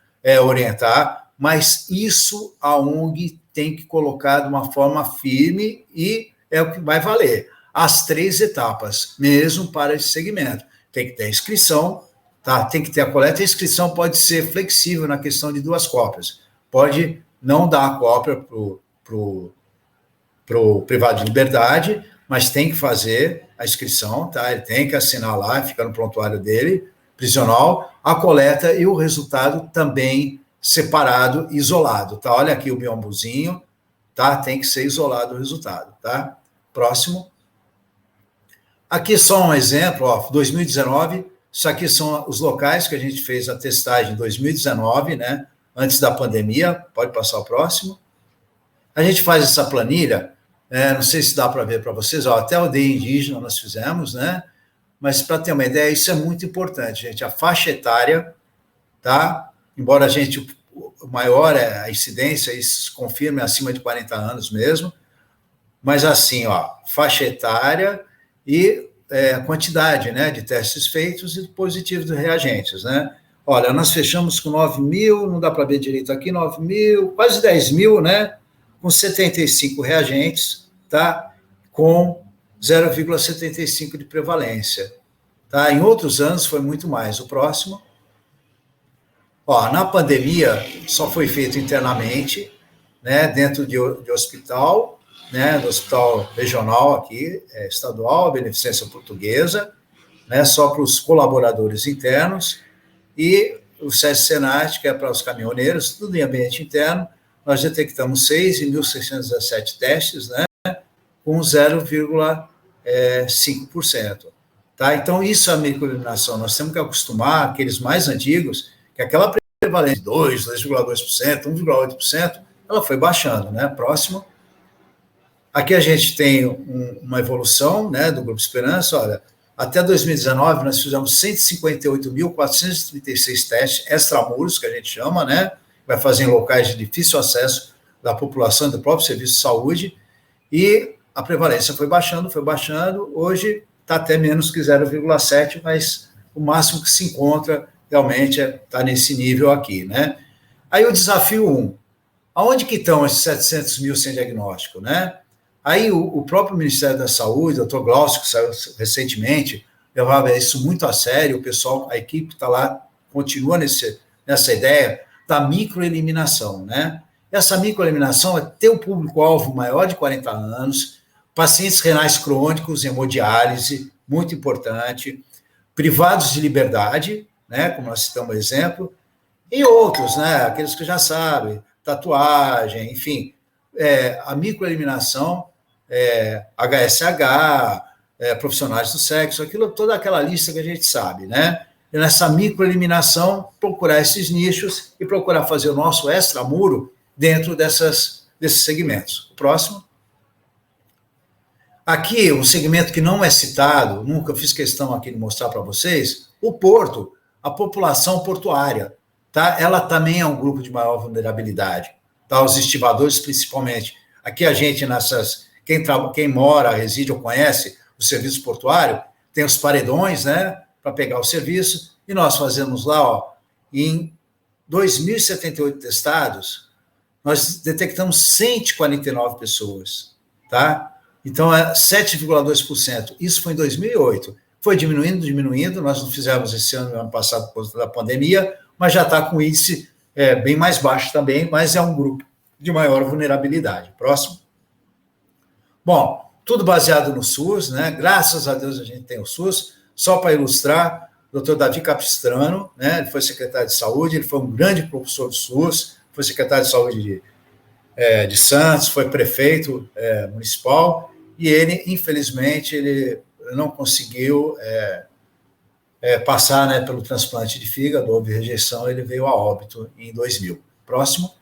orientar, mas isso a ONG tem que colocar de uma forma firme e é o que vai valer. As 3 etapas, mesmo para esse segmento. Tem que ter a inscrição, tá? Tem que ter a coleta, a inscrição pode ser flexível na questão de 2 cópias. Pode não dar a cópia para o privado de liberdade, mas tem que fazer a inscrição, tá? Ele tem que assinar lá, fica no prontuário dele, prisional, a coleta e o resultado também separado, isolado, tá? Olha aqui o biombozinho, tá? Tem que ser isolado o resultado, tá? Próximo. Aqui só um exemplo, ó, 2019, isso aqui são os locais que a gente fez a testagem em 2019, né? Antes da pandemia, pode passar o próximo. A gente faz essa planilha, não sei se dá para ver para vocês, ó, até a aldeia indígena nós fizemos, né? Mas para ter uma ideia, isso é muito importante, gente. A faixa etária, tá? Embora o maior a incidência, isso se confirme acima de 40 anos mesmo, mas assim, ó, faixa etária e a quantidade, né, de testes feitos e positivos de reagentes, né? Olha, nós fechamos com 9 mil, não dá para ver direito aqui, 9 mil, quase 10 mil, né? Com 75 reagentes, tá? Com 0,75 de prevalência. Tá? Em outros anos foi muito mais. O próximo. Ó, na pandemia, só foi feito internamente, né, dentro de hospital, né, do hospital regional aqui, estadual, Beneficência Portuguesa, né, só para os colaboradores internos, e o SESC-Senat, que é para os caminhoneiros, tudo em ambiente interno. Nós detectamos 6.617 testes, né, com 0,5%. Tá? Então, isso é a microiluminação. Nós temos que acostumar aqueles mais antigos, que aquela prevalência de 2, 2,2%, 1,8%, ela foi baixando, né? Próximo. Aqui a gente tem uma evolução, né, do Grupo Esperança. Olha, até 2019, nós fizemos 158.436 testes extramuros, que a gente chama, né? Vai fazer em locais de difícil acesso da população, do próprio serviço de saúde, e a prevalência foi baixando, hoje está até menos que 0,7, mas o máximo que se encontra realmente está nesse nível aqui, né? Aí o desafio 1, aonde que estão esses 700 mil sem diagnóstico, né? Aí o próprio Ministério da Saúde, o Dr. Glaucio, que saiu recentemente, levava isso muito a sério, o pessoal, a equipe está lá, continua nessa ideia da microeliminação, né? Essa microeliminação é ter o público-alvo maior de 40 anos, pacientes renais crônicos, hemodiálise, muito importante, privados de liberdade, né, como nós citamos exemplo, e outros, né, aqueles que já sabem, tatuagem, enfim, a microeliminação, HSH, profissionais do sexo, toda aquela lista que a gente sabe, né? E nessa microeliminação, procurar esses nichos e procurar fazer o nosso extramuro dentro desses segmentos. O próximo. Aqui, um segmento que não é citado, nunca fiz questão aqui de mostrar para vocês, o porto, a população portuária, tá? Ela também é um grupo de maior vulnerabilidade, tá? Os estivadores, principalmente. Aqui a gente, quem mora, reside ou conhece o serviço portuário, tem os paredões, né, para pegar o serviço, e nós fazemos lá, ó, em 2.078 testados, nós detectamos 149 pessoas, tá? Então, é 7,2%. Isso foi em 2008. Foi diminuindo. Nós não fizemos esse ano passado, por causa da pandemia, mas já está com índice bem mais baixo também, mas é um grupo de maior vulnerabilidade. Próximo. Bom, tudo baseado no SUS, né? Graças a Deus a gente tem o SUS. Só para ilustrar, o doutor Davi Capistrano, né? Ele foi secretário de saúde, ele foi um grande professor do SUS, foi secretário de saúde de Santos, foi prefeito municipal, e ele, infelizmente, ele não conseguiu passar, né, pelo transplante de fígado, houve rejeição, ele veio a óbito em 2000. Próximo.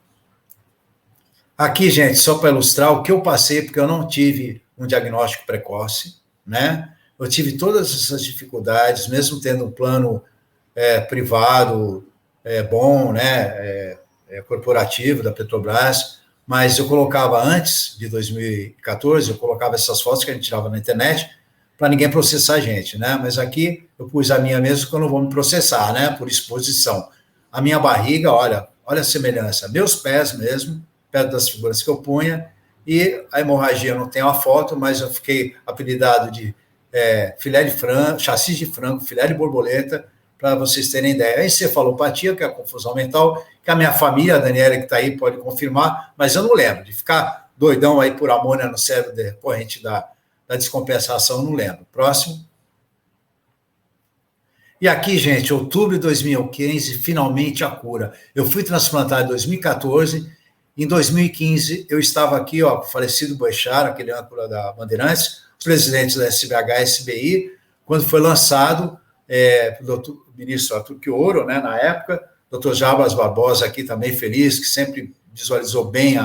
Aqui, gente, só para ilustrar o que eu passei, porque eu não tive um diagnóstico precoce, né? Eu tive todas essas dificuldades, mesmo tendo um plano privado bom, né, corporativo da Petrobras, mas eu colocava antes de 2014, eu colocava essas fotos que a gente tirava na internet para ninguém processar a gente, né? Mas aqui eu pus a minha mesmo que eu não vou me processar, né? Por exposição. A minha barriga, olha a semelhança, meus pés mesmo, perto das figuras que eu punha, e a hemorragia, eu não tenho a foto, mas eu fiquei apelidado de filé de frango, chassi de frango, filé de borboleta, para vocês terem ideia. A encefalopatia, que é a confusão mental, que a minha família, a Daniela, que está aí, pode confirmar, mas eu não lembro, de ficar doidão aí por amônia no cérebro decorrente da descompensação, não lembro. Próximo. E aqui, gente, outubro de 2015, finalmente a cura. Eu fui transplantado em 2014, em 2015 eu estava aqui, ó, com o falecido Boechat, aquele âncora da Bandeirantes, presidente da SBH, SBI, quando foi lançado o ministro Arthur Quioro, né, na época, doutor Jarbas Barbosa aqui também feliz, que sempre visualizou bem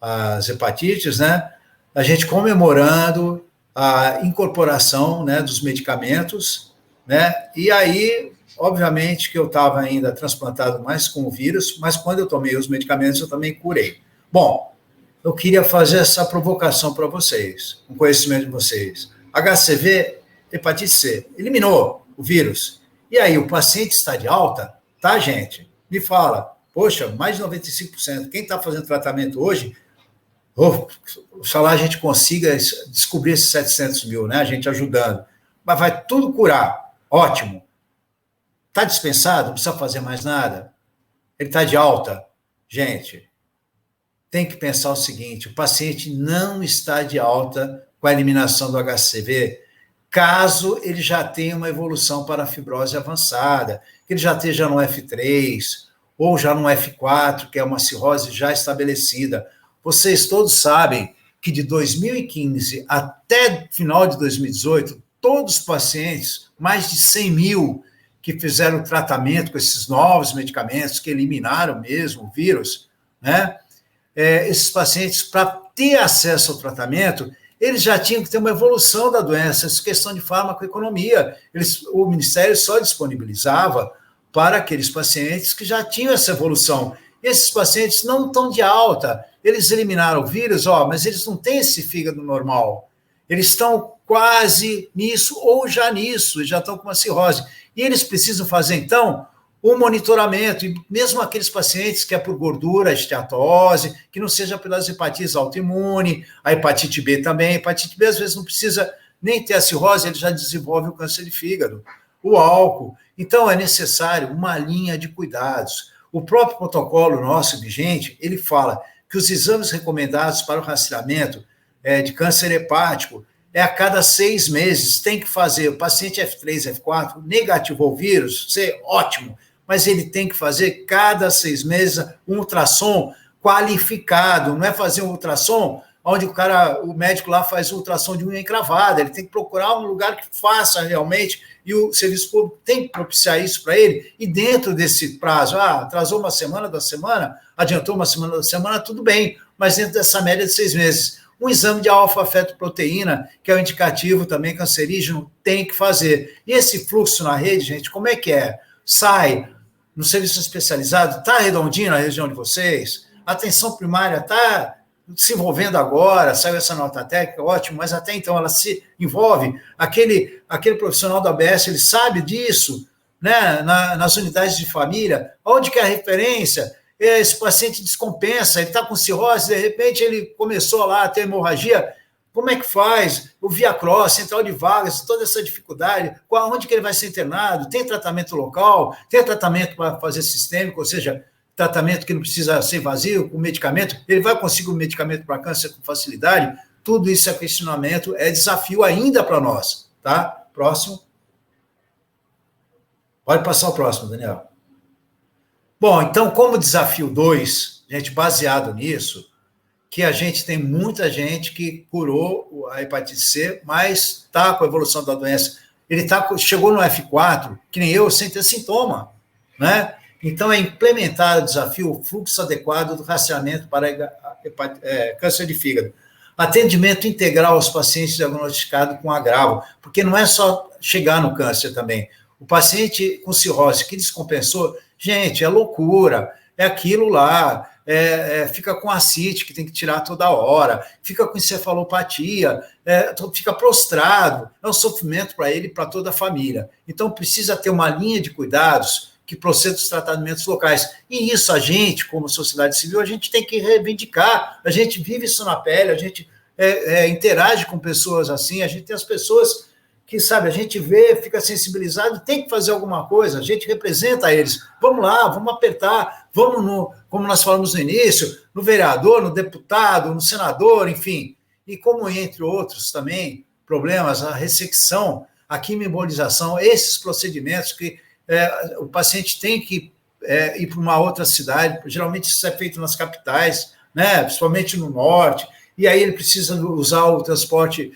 as hepatites, né, a gente comemorando a incorporação, né, dos medicamentos, né, e aí, obviamente, que eu estava ainda transplantado mais com o vírus, mas quando eu tomei os medicamentos, eu também curei. Bom, eu queria fazer essa provocação para vocês, um conhecimento de vocês. HCV, hepatite C, eliminou o vírus. E aí, o paciente está de alta, tá, gente? Me fala, poxa, mais de 95%. Quem está fazendo tratamento hoje, oxalá a gente consiga descobrir esses 700 mil, né? A gente ajudando. Mas vai tudo curar. Ótimo. Está dispensado? Não precisa fazer mais nada? Ele está de alta? Gente, tem que pensar o seguinte, o paciente não está de alta com a eliminação do HCV, caso ele já tenha uma evolução para a fibrose avançada, que ele já esteja no F3, ou já no F4, que é uma cirrose já estabelecida. Vocês todos sabem que de 2015 até final de 2018, todos os pacientes, mais de 100 mil, que fizeram tratamento com esses novos medicamentos, que eliminaram mesmo o vírus, né? Esses pacientes, para ter acesso ao tratamento, eles já tinham que ter uma evolução da doença, essa questão de farmacoeconomia. O Ministério só disponibilizava para aqueles pacientes que já tinham essa evolução. Esses pacientes não estão de alta, eles eliminaram o vírus, mas eles não têm esse fígado normal. Eles estão quase nisso ou já nisso, já estão com uma cirrose. E eles precisam fazer, então, um monitoramento, e mesmo aqueles pacientes que é por gordura, esteatose, que não seja pelas hepatites autoimune, a hepatite B também. A hepatite B, às vezes, não precisa nem ter a cirrose, ele já desenvolve o câncer de fígado. O álcool. Então, é necessário uma linha de cuidados. O próprio protocolo nosso vigente, ele fala que os exames recomendados para o rastreamento de câncer hepático a cada 6 meses, tem que fazer. O paciente F3, F4, negativou o vírus, ótimo, mas ele tem que fazer cada 6 meses um ultrassom qualificado, não é fazer um ultrassom onde o médico lá faz ultrassom de unha encravada, ele tem que procurar um lugar que faça realmente, e o serviço público tem que propiciar isso para ele, e dentro desse prazo, atrasou uma semana da semana, adiantou uma semana da semana, tudo bem, mas dentro dessa média de 6 meses. Um exame de alfa-fetoproteína, que é um indicativo também cancerígeno, tem que fazer. E esse fluxo na rede, gente, como é que é? Sai no serviço especializado, está redondinho na região de vocês? A atenção primária está se envolvendo agora, saiu essa nota técnica, ótimo, mas até então ela se envolve. Aquele profissional da ABS, ele sabe disso, né? Nas unidades de família, onde que é a referência? Esse paciente descompensa, ele está com cirrose, de repente ele começou lá a ter hemorragia, como é que faz? O Via Cross, Central de Vagas, toda essa dificuldade, onde que ele vai ser internado? Tem tratamento local? Tem tratamento para fazer sistêmico, ou seja, tratamento que não precisa ser vazio, com medicamento? Ele vai conseguir um medicamento para câncer com facilidade? Tudo isso é questionamento, é desafio ainda para nós, tá? Próximo. Pode passar o próximo, Daniel. Bom, então, como desafio 2, gente, baseado nisso, que a gente tem muita gente que curou a hepatite C, mas está com a evolução da doença. Ele chegou no F4, que nem eu, sem ter sintoma, né? Então, é implementar o desafio, o fluxo adequado do rastreamento para câncer de fígado. Atendimento integral aos pacientes diagnosticados com agravo, porque não é só chegar no câncer também. O paciente com cirrose que descompensou, gente, é loucura, é aquilo lá, fica com ascite, que tem que tirar toda hora, fica com encefalopatia, fica prostrado, é um sofrimento para ele e para toda a família. Então, precisa ter uma linha de cuidados que proceda os tratamentos locais. E isso a gente, como sociedade civil, a gente tem que reivindicar, a gente vive isso na pele, a gente interage com pessoas assim, a gente tem as pessoas que, sabe, a gente vê, fica sensibilizado, tem que fazer alguma coisa, a gente representa eles. Vamos lá, vamos apertar, vamos como nós falamos no início, no vereador, no deputado, no senador, enfim. E como, entre outros também, problemas, a ressecção, a quimioembolização, esses procedimentos que o paciente tem que ir para uma outra cidade, geralmente isso é feito nas capitais, né, principalmente no norte, e aí ele precisa usar o transporte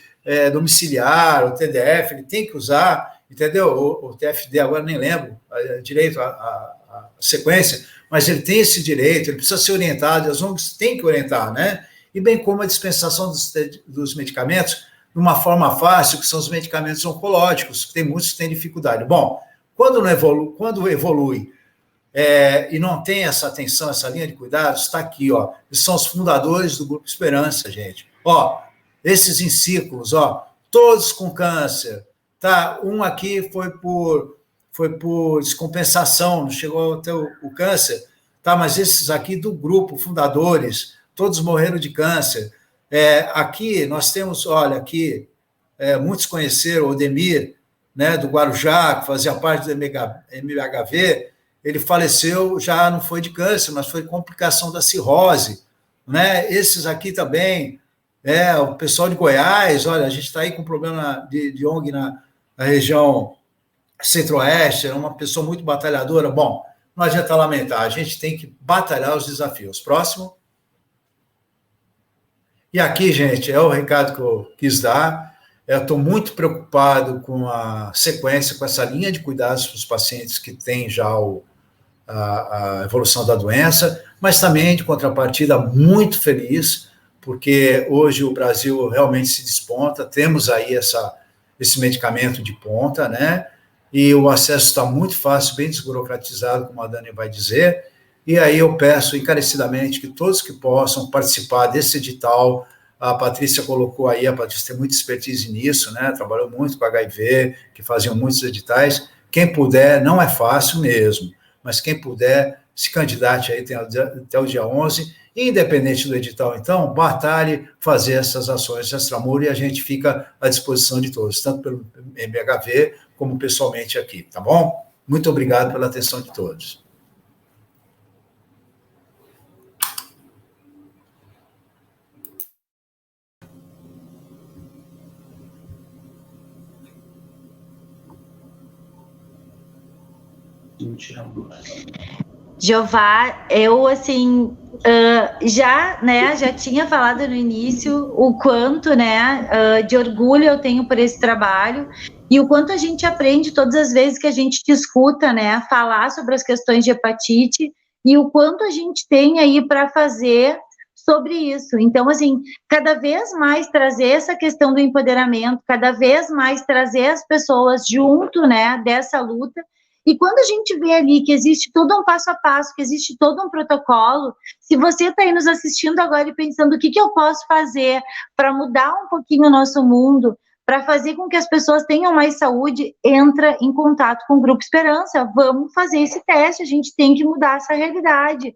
domiciliar, o TDF, ele tem que usar, entendeu? O TFD, agora nem lembro direito a sequência, mas ele tem esse direito, ele precisa ser orientado, as ONGs têm que orientar, né? E bem como a dispensação dos medicamentos de uma forma fácil, que são os medicamentos oncológicos, que tem muitos que têm dificuldade. Bom, quando evolui e não tem essa atenção, essa linha de cuidados, está aqui, ó, eles são os fundadores do Grupo Esperança, gente. Ó, esses em círculos, ó, todos com câncer, tá? Um aqui foi por descompensação, não chegou até o câncer, tá? Mas esses aqui do grupo, fundadores, todos morreram de câncer. Aqui nós temos, olha, aqui, muitos conheceram o Odemir, né, do Guarujá, que fazia parte do MHV, ele faleceu, já não foi de câncer, mas foi complicação da cirrose, né? Esses aqui também, o pessoal de Goiás, olha, a gente está aí com problema de ONG na região centro-oeste, é uma pessoa muito batalhadora. Bom, não adianta lamentar, a gente tem que batalhar os desafios. Próximo. E aqui, gente, é o recado que eu quis dar. Eu estou muito preocupado com a sequência, com essa linha de cuidados para os pacientes que têm já a evolução da doença, mas também, de contrapartida, muito feliz, porque hoje o Brasil realmente se desponta, temos aí esse medicamento de ponta, né? E o acesso está muito fácil, bem desburocratizado, como a Dani vai dizer, e aí eu peço encarecidamente que todos que possam participar desse edital. A Patrícia colocou aí, a Patrícia tem muita expertise nisso, né? Trabalhou muito com HIV, que faziam muitos editais. Quem puder, não é fácil mesmo, mas quem puder, se candidate aí até o dia 11, e independente do edital, então, batalhe fazer essas ações de extramuro e a gente fica à disposição de todos, tanto pelo MHV como pessoalmente aqui, tá bom? Muito obrigado pela atenção de todos. Jeová, eu, assim, já tinha falado no início o quanto, né, de orgulho eu tenho por esse trabalho e o quanto a gente aprende todas as vezes que a gente te escuta, né, falar sobre as questões de hepatite e o quanto a gente tem aí para fazer sobre isso. Então, assim, cada vez mais trazer essa questão do empoderamento, cada vez mais trazer as pessoas junto, né, dessa luta. E quando a gente vê ali que existe todo um passo a passo, que existe todo um protocolo, se você está aí nos assistindo agora e pensando o que eu posso fazer para mudar um pouquinho o nosso mundo, para fazer com que as pessoas tenham mais saúde, entra em contato com o Grupo Esperança. Vamos fazer esse teste, a gente tem que mudar essa realidade.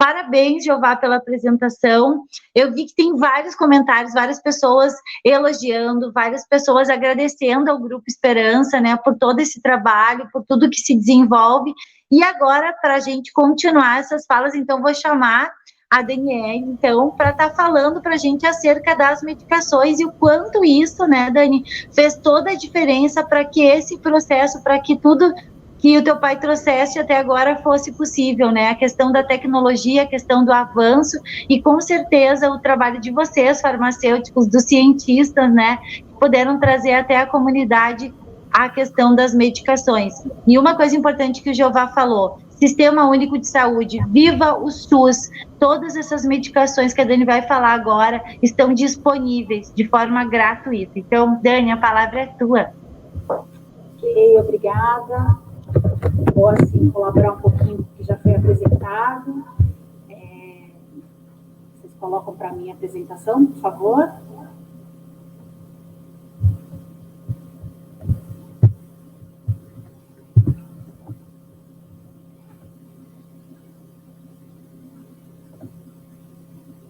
Parabéns, Jeová, pela apresentação. Eu vi que tem vários comentários, várias pessoas elogiando, várias pessoas agradecendo ao Grupo Esperança, né, por todo esse trabalho, por tudo que se desenvolve. E agora, para a gente continuar essas falas, então, vou chamar a Daniele, então, para estar falando para a gente acerca das medicações e o quanto isso, né, Dani, fez toda a diferença para que esse processo, para que tudo que o teu pai trouxesse até agora fosse possível, né? A questão da tecnologia, a questão do avanço e, com certeza, o trabalho de vocês, farmacêuticos, dos cientistas, né? Que puderam trazer até a comunidade a questão das medicações. E uma coisa importante que o Jeová falou, Sistema Único de Saúde, viva o SUS! Todas essas medicações que a Dani vai falar agora estão disponíveis de forma gratuita. Então, Dani, a palavra é tua. Ok, obrigada. Vou, assim, colaborar um pouquinho com o que já foi apresentado. Vocês colocam para mim a apresentação, por favor.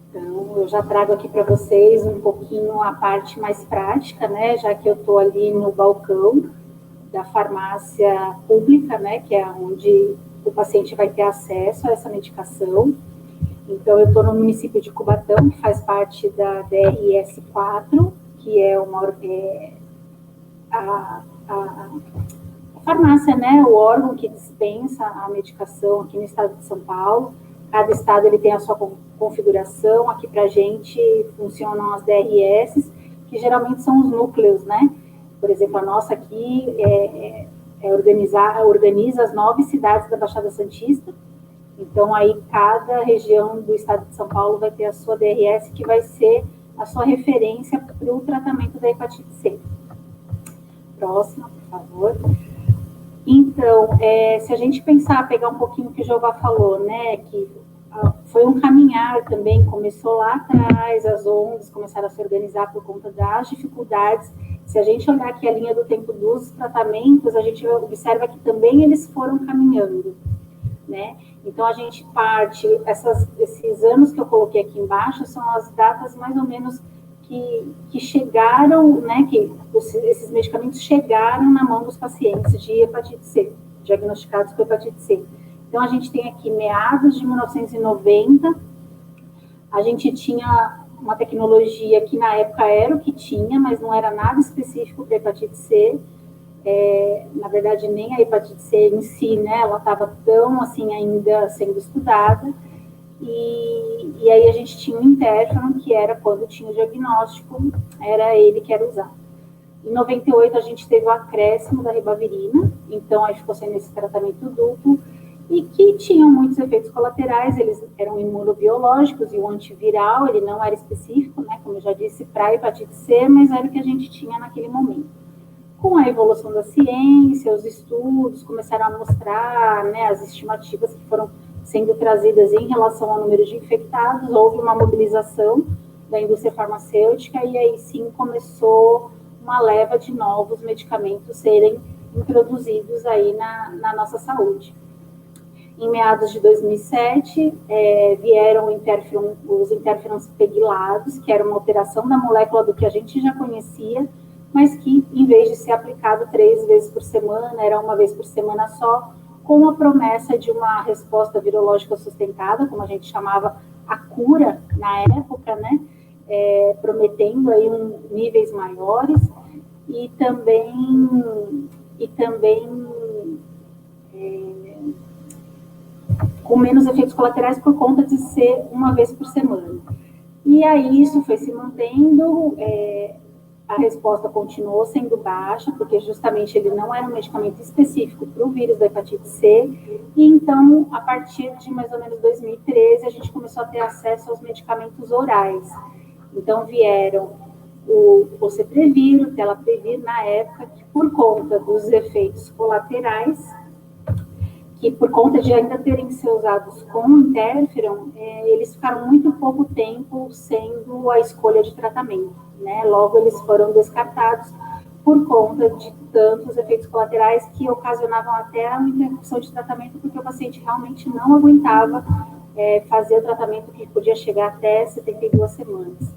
Então, eu já trago aqui para vocês um pouquinho a parte mais prática, né? Já que eu estou ali no balcão da farmácia pública, né, que é onde o paciente vai ter acesso a essa medicação. Então, eu estou no município de Cubatão, que faz parte da DRS 4, que é a farmácia, né, o órgão que dispensa a medicação aqui no estado de São Paulo. Cada estado ele tem a sua configuração. Aqui para a gente funcionam as DRS, que geralmente são os núcleos, né? Por exemplo, a nossa aqui organiza as 9 cidades da Baixada Santista. Então, aí cada região do estado de São Paulo vai ter a sua DRS, que vai ser a sua referência para o tratamento da hepatite C. Próxima, por favor. Então, se a gente pensar, pegar um pouquinho o que o Jeová falou, né, que foi um caminhar também, começou lá atrás, as ONGs começaram a se organizar por conta das dificuldades. Se a gente olhar aqui a linha do tempo dos tratamentos, a gente observa que também eles foram caminhando, né? Então, a gente parte, esses anos que eu coloquei aqui embaixo, são as datas mais ou menos que chegaram, né, que esses medicamentos chegaram na mão dos pacientes de hepatite C, diagnosticados com hepatite C. Então, a gente tem aqui meados de 1990, a gente tinha uma tecnologia que na época era o que tinha, mas não era nada específico para hepatite C. Na verdade, nem a hepatite C em si, né, ela estava tão, assim, ainda sendo estudada. E aí a gente tinha o interferon, que era quando tinha o diagnóstico, era ele que era usado. Em 98, a gente teve o acréscimo da ribavirina, então aí ficou sendo esse tratamento duplo, e que tinham muitos efeitos colaterais, eles eram imunobiológicos, e o antiviral, ele não era específico, né, como eu já disse, para hepatite C, mas era o que a gente tinha naquele momento. Com a evolução da ciência, os estudos começaram a mostrar, né, as estimativas que foram sendo trazidas em relação ao número de infectados, houve uma mobilização da indústria farmacêutica, e aí sim começou uma leva de novos medicamentos serem introduzidos aí na nossa saúde. Em meados de 2007, vieram os interferons pegylados, que era uma alteração da molécula do que a gente já conhecia, mas que, em vez de ser aplicado 3 vezes por semana, era uma vez por semana só, com a promessa de uma resposta virológica sustentada, como a gente chamava a cura na época, né? Prometendo aí níveis maiores, e também com menos efeitos colaterais por conta de ser uma vez por semana. E aí isso foi se mantendo, a resposta continuou sendo baixa, porque justamente ele não era um medicamento específico para o vírus da hepatite C, e então, a partir de mais ou menos 2013, a gente começou a ter acesso aos medicamentos orais. Então, vieram o Oceprevir, o Telaprevir, na época, que por conta dos efeitos colaterais, que por conta de ainda terem sido usados com interferon, eles ficaram muito pouco tempo sendo a escolha de tratamento, né? Logo, eles foram descartados por conta de tantos efeitos colaterais que ocasionavam até uma interrupção de tratamento, porque o paciente realmente não aguentava fazer o tratamento, que podia chegar até 72 semanas.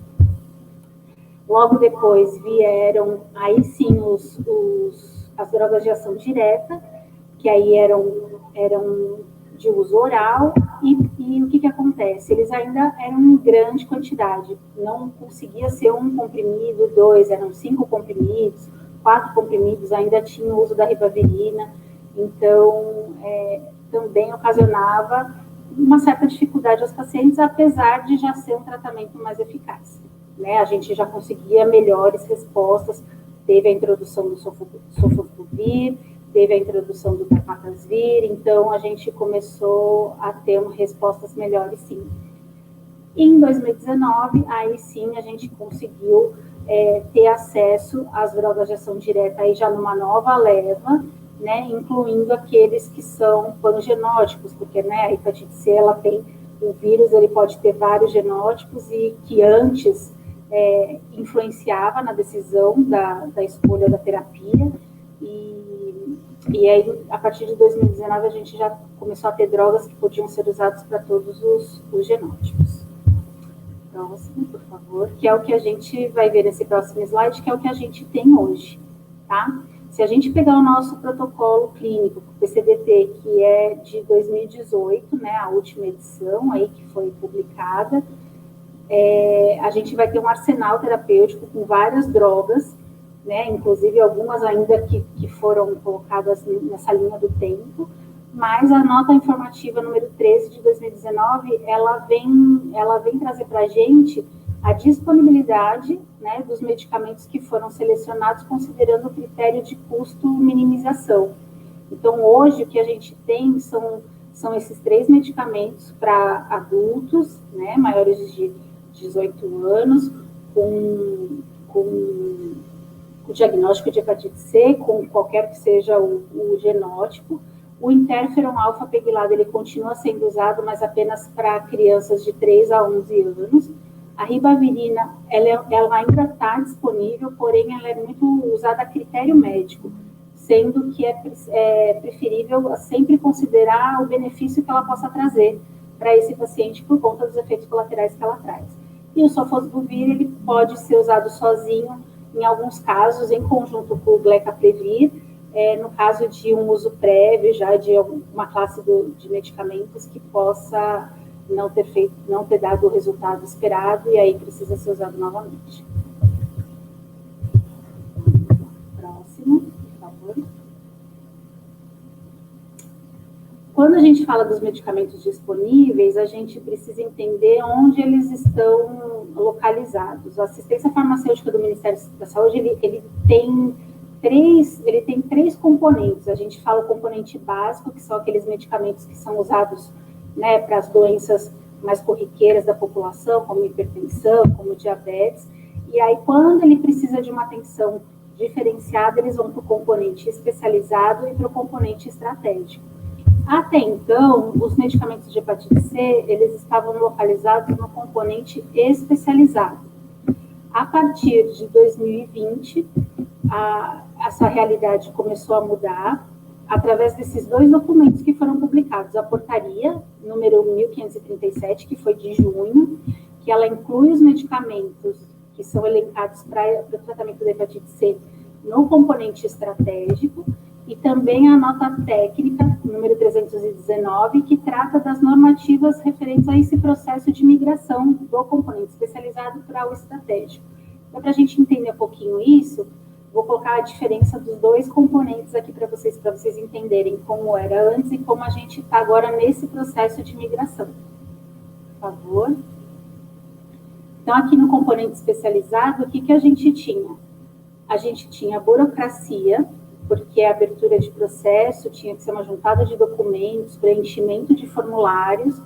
Logo depois vieram, aí sim, as drogas de ação direta, que aí eram de uso oral, e o que acontece? Eles ainda eram em grande quantidade, não conseguia ser um comprimido, 2, eram 5 comprimidos, 4 comprimidos, ainda tinha o uso da ribavirina, então também ocasionava uma certa dificuldade aos pacientes, apesar de já ser um tratamento mais eficaz, né? A gente já conseguia melhores respostas, teve a introdução do Sofosbuvir, teve a introdução do Capacasvir, então a gente começou a ter respostas melhores, sim. Em 2019, aí sim a gente conseguiu ter acesso às drogas de ação direta, aí já numa nova leva, né, incluindo aqueles que são pangenótipos, porque, né, a hepatite C, ela tem, o vírus, ele pode ter vários genótipos, e que antes influenciava na decisão da escolha da terapia, e aí, a partir de 2019, a gente já começou a ter drogas que podiam ser usadas para todos os genótipos. Próximo, por favor, que é o que a gente vai ver nesse próximo slide, que é o que a gente tem hoje, tá? Se a gente pegar o nosso protocolo clínico, o PCDT, que é de 2018, né, a última edição aí que foi publicada, a gente vai ter um arsenal terapêutico com várias drogas, né, inclusive algumas ainda que foram colocadas nessa linha do tempo, mas a nota informativa número 13 de 2019, ela vem trazer para a gente a disponibilidade, né, dos medicamentos que foram selecionados considerando o critério de custo-minimização. Então, hoje, o que a gente tem são esses 3 medicamentos para adultos, né, maiores de 18 anos, com o diagnóstico de hepatite C, com qualquer que seja o genótipo. O interferon alfa-pegilado, ele continua sendo usado, mas apenas para crianças de 3 a 11 anos. A ribavirina, ela ainda está disponível, porém ela é muito usada a critério médico, sendo que é preferível sempre considerar o benefício que ela possa trazer para esse paciente por conta dos efeitos colaterais que ela traz. E o Sofosbuvir, ele pode ser usado sozinho, em alguns casos, em conjunto com o Glecaprevir, no caso de um uso prévio, já de uma classe de medicamentos que possa não ter dado o resultado esperado, e aí precisa ser usado novamente. Próximo, por favor. Quando a gente fala dos medicamentos disponíveis, a gente precisa entender onde eles estão localizados. A assistência farmacêutica do Ministério da Saúde, ele tem três componentes. A gente fala o componente básico, que são aqueles medicamentos que são usados, né, para as doenças mais corriqueiras da população, como hipertensão, como diabetes. E aí, quando ele precisa de uma atenção diferenciada, eles vão para o componente especializado e para o componente estratégico. Até então, os medicamentos de hepatite C, eles estavam localizados no componente especializado. A partir de 2020, essa realidade começou a mudar através desses 2 documentos que foram publicados. A portaria, número 1537, que foi de junho, que ela inclui os medicamentos que são elencados para o tratamento da hepatite C no componente estratégico, e também a nota técnica, número 319, que trata das normativas referentes a esse processo de migração do componente especializado para o estratégico. Então, para a gente entender um pouquinho isso, vou colocar a diferença dos dois componentes aqui para vocês entenderem como era antes e como a gente está agora nesse processo de migração. Por favor. Então, aqui no componente especializado, o que a gente tinha? A gente tinha burocracia, porque a abertura de processo tinha que ser uma juntada de documentos, preenchimento de formulários,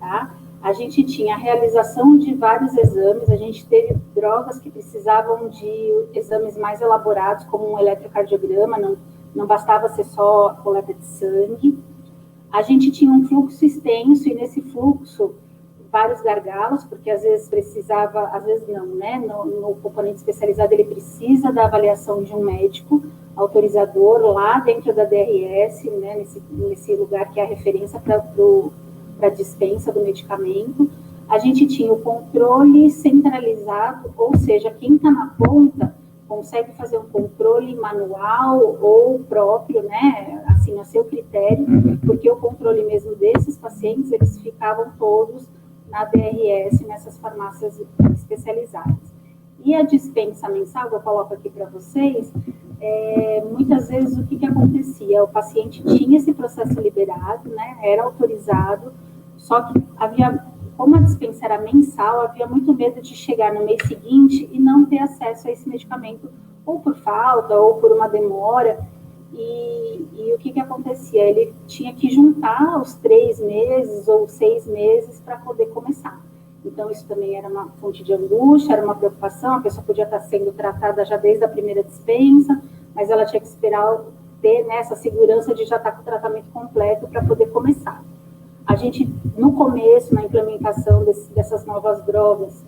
tá? A gente tinha a realização de vários exames, a gente teve drogas que precisavam de exames mais elaborados, como um eletrocardiograma, não bastava ser só coleta de sangue. A gente tinha um fluxo extenso, e nesse fluxo, vários gargalos, porque às vezes precisava, às vezes não, né? No componente especializado, ele precisa da avaliação de um médico autorizador lá dentro da DRS, né? Nesse lugar que é a referência para a dispensa do medicamento. A gente tinha o controle centralizado, ou seja, quem está na ponta consegue fazer um controle manual ou próprio, né, assim, a seu critério, porque o controle mesmo desses pacientes, eles ficavam todos na DRS, nessas farmácias especializadas. E a dispensa mensal, eu coloco aqui para vocês, muitas vezes o que acontecia? O paciente tinha esse processo liberado, né, era autorizado, só que como a dispensa era mensal, havia muito medo de chegar no mês seguinte e não ter acesso a esse medicamento, ou por falta, ou por uma demora. E o que acontecia? Ele tinha que juntar os 3 meses ou 6 meses para poder começar. Então, isso também era uma fonte de angústia, era uma preocupação, a pessoa podia estar sendo tratada já desde a primeira dispensa, mas ela tinha que esperar ter, né, essa segurança de já estar com o tratamento completo para poder começar. A gente, no começo, na implementação dessas novas drogas,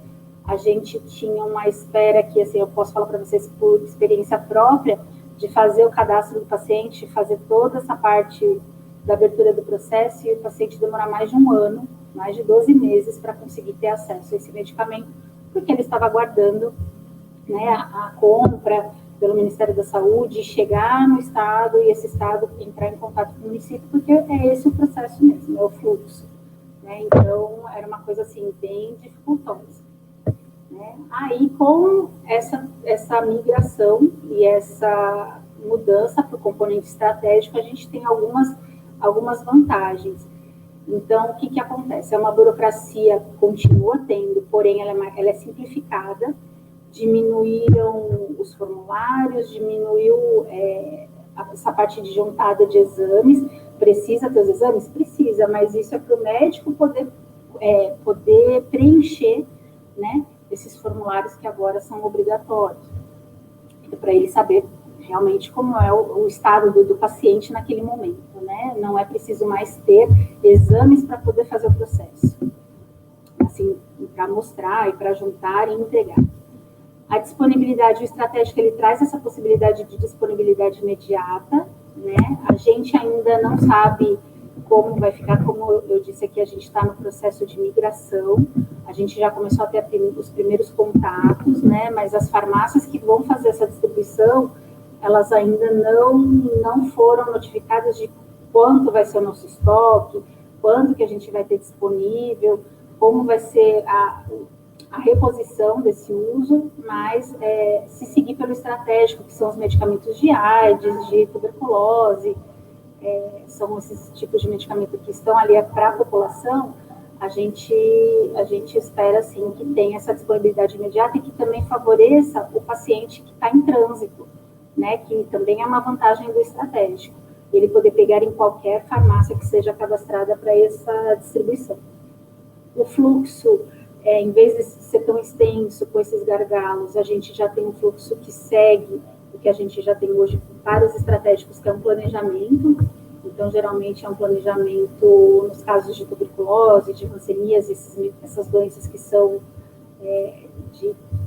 a gente tinha uma espera que, assim, eu posso falar para vocês por experiência própria, de fazer o cadastro do paciente, fazer toda essa parte da abertura do processo, e o paciente demorar mais de 1 ano, mais de 12 meses, para conseguir ter acesso a esse medicamento, porque ele estava aguardando, né, a compra pelo Ministério da Saúde, chegar no estado e esse estado entrar em contato com o município, porque é esse o processo mesmo, é o fluxo, né? Então, era uma coisa, assim, bem dificultosa, né? Aí, com essa migração e essa mudança para o componente estratégico, a gente tem algumas vantagens. Então, o que acontece? É uma burocracia, continua tendo, porém ela é simplificada, diminuíram os formulários, diminuiu essa parte de juntada de exames. Precisa ter os exames? Precisa, mas isso é para o médico poder preencher, né, esses formulários que agora são obrigatórios, para ele saber realmente como é o estado do paciente naquele momento, né? Não é preciso mais ter exames para poder fazer o processo, assim, para mostrar e para juntar e entregar. A disponibilidade, o estratégico, ele traz essa possibilidade de disponibilidade imediata, né? A gente ainda não sabe como vai ficar, como eu disse aqui, a gente está no processo de migração, a gente já começou a ter os primeiros contatos, né? Mas as farmácias que vão fazer essa distribuição, elas ainda não foram notificadas de quanto vai ser o nosso estoque, quanto que a gente vai ter disponível, como vai ser a reposição desse uso, mas se seguir pelo estratégico, que são os medicamentos de AIDS, de tuberculose, são esses tipos de medicamento que estão ali para a população, a gente espera, assim, que tenha essa disponibilidade imediata e que também favoreça o paciente que está em trânsito, né, que também é uma vantagem do estratégico, ele poder pegar em qualquer farmácia que seja cadastrada para essa distribuição. O fluxo, em vez de ser tão extenso com esses gargalos, a gente já tem um fluxo que segue o que a gente já tem hoje para os estratégicos, que é um planejamento. Então, geralmente, é um planejamento nos casos de tuberculose, de hanseníase, essas doenças que são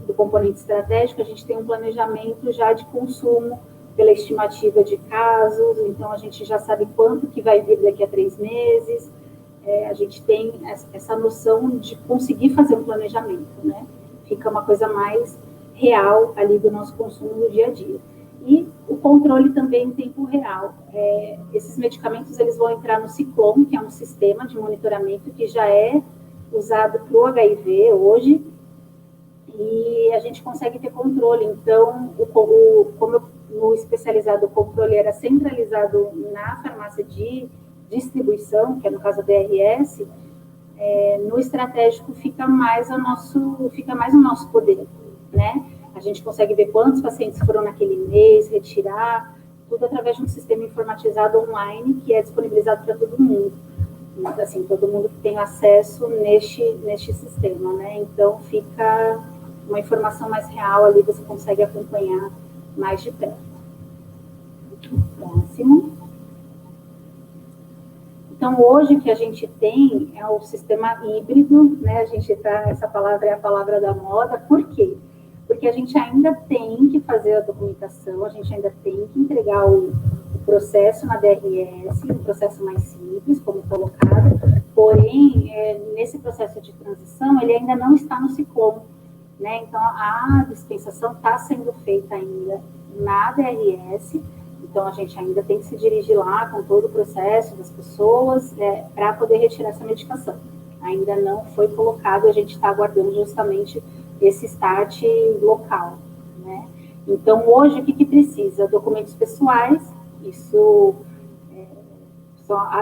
do componente estratégico, a gente tem um planejamento já de consumo pela estimativa de casos, então a gente já sabe quanto que vai vir daqui a 3 meses, a gente tem essa noção de conseguir fazer um planejamento, né? Fica uma coisa mais real ali do nosso consumo no dia a dia. E o controle também em tempo real. Esses medicamentos, eles vão entrar no Ciclone, que é um sistema de monitoramento que já é usado para o HIV hoje, e a gente consegue ter controle. Então, como no especializado, o controle era centralizado na farmácia de distribuição, que é no caso a DRS, no estratégico fica mais o nosso poder, né? A gente consegue ver quantos pacientes foram naquele mês, retirar, tudo através de um sistema informatizado online que é disponibilizado para todo mundo. Assim, todo mundo que tem acesso neste sistema, né? Então, fica uma informação mais real ali, você consegue acompanhar mais de perto. Próximo. Então, hoje o que a gente tem é o sistema híbrido, né? Essa palavra é a palavra da moda. Por quê? Porque a gente ainda tem que fazer a documentação, a gente ainda tem que entregar o processo na DRS, um processo mais simples, como colocado, porém, nesse processo de transição, ele ainda não está no Sicom, né? Então, a dispensação está sendo feita ainda na DRS, então a gente ainda tem que se dirigir lá com todo o processo das pessoas para poder retirar essa medicação. Ainda não foi colocado, a gente está aguardando justamente esse start local, né? Então, hoje, o que precisa? Documentos pessoais, isso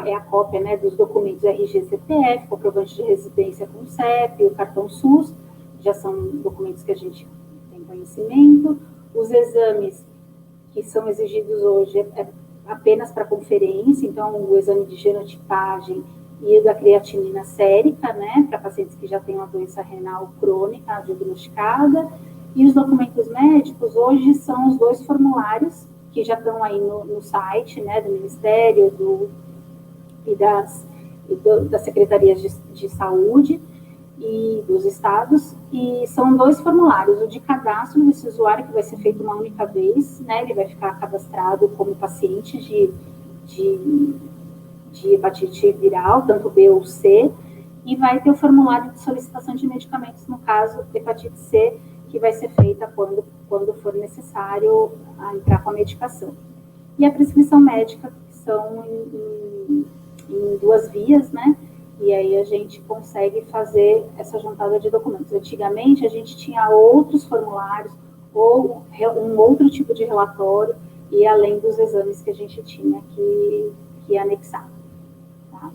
é a cópia, né, dos documentos RG, CPF, comprovante de residência com CEP, o cartão SUS, já são documentos que a gente tem conhecimento. Os exames que são exigidos hoje é apenas para conferência, então o exame de genotipagem e o da creatinina sérica, né, para pacientes que já têm uma doença renal crônica diagnosticada. E os documentos médicos hoje são os 2 formulários que já estão aí no site, né, do Ministério das Secretarias de Saúde e dos estados, e são 2 formulários, o de cadastro desse usuário, que vai ser feito uma única vez, né, ele vai ficar cadastrado como paciente de hepatite viral, tanto B ou C, e vai ter o formulário de solicitação de medicamentos, no caso, hepatite C, que vai ser feita quando for necessário entrar com a medicação. E a prescrição médica, que são em 2 vias, né? E aí a gente consegue fazer essa juntada de documentos. Antigamente, a gente tinha outros formulários ou um outro tipo de relatório, e além dos exames que a gente tinha que anexar. Tá?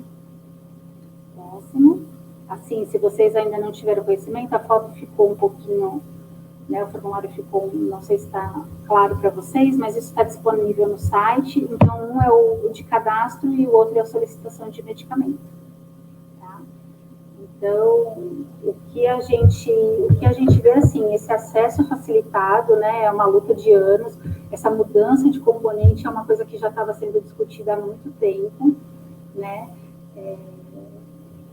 Próximo. Assim, se vocês ainda não tiveram conhecimento, a foto ficou um pouquinho, né, o formulário ficou, não sei se está claro para vocês, mas isso está disponível no site. Então, um é o de cadastro e o outro é a solicitação de medicamento. Tá? Então, o que a gente vê, assim, esse acesso facilitado, né, é uma luta de anos. Essa mudança de componente é uma coisa que já estava sendo discutida há muito tempo, né?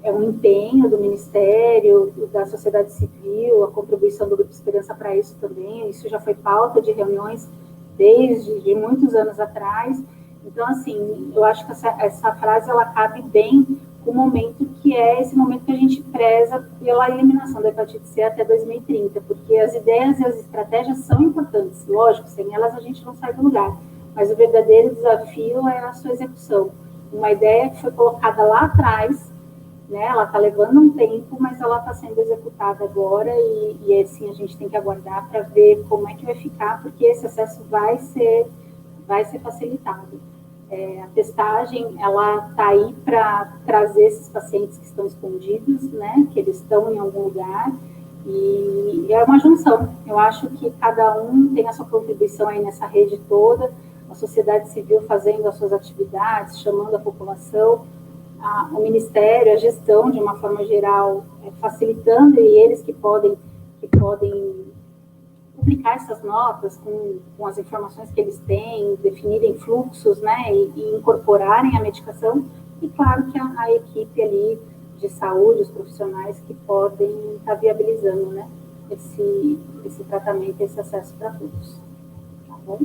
É um empenho do Ministério, da sociedade civil, a contribuição do Grupo Esperança para isso também. Isso já foi pauta de reuniões desde muitos anos atrás. Então, assim, eu acho que essa frase, ela cabe bem com o momento que é esse momento que a gente preza pela eliminação da hepatite C até 2030, porque as ideias e as estratégias são importantes. Lógico, sem elas a gente não sai do lugar, mas o verdadeiro desafio é a sua execução. Uma ideia que foi colocada lá atrás, né, ela está levando um tempo, mas ela está sendo executada agora, e assim a gente tem que aguardar para ver como é que vai ficar, porque esse acesso vai ser facilitado. A testagem, ela está aí para trazer esses pacientes que estão escondidos, né, que eles estão em algum lugar, e é uma junção. Eu acho que cada um tem a sua contribuição aí nessa rede toda, a sociedade civil fazendo as suas atividades, chamando a população, o Ministério, a gestão, de uma forma geral, facilitando, e eles que podem publicar essas notas com as informações que eles têm, definirem fluxos, né, e incorporarem a medicação, e claro que a equipe ali de saúde, os profissionais que podem estar viabilizando, né, esse tratamento, esse acesso para todos. Tá bom?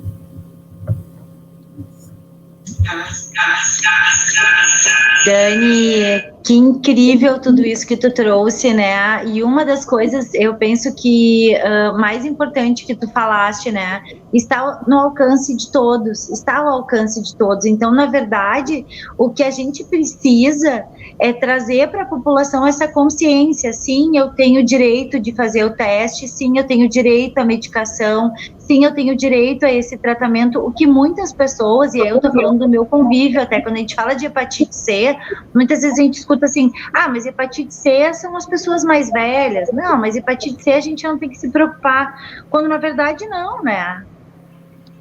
Dani, que incrível tudo isso que tu trouxe, né? E uma das coisas, eu penso que mais importante que tu falaste, né? Está no alcance de todos, está ao alcance de todos. Então, na verdade, o que a gente precisa é trazer para a população essa consciência. Sim, eu tenho direito de fazer o teste, sim, eu tenho direito à medicação, sim, eu tenho direito a esse tratamento. O que muitas pessoas, e eu estou falando do meu convívio, até quando a gente fala de hepatite C, muitas vezes a gente escuta assim, mas hepatite C são as pessoas mais velhas. Não, mas hepatite C a gente não tem que se preocupar, quando na verdade não, né?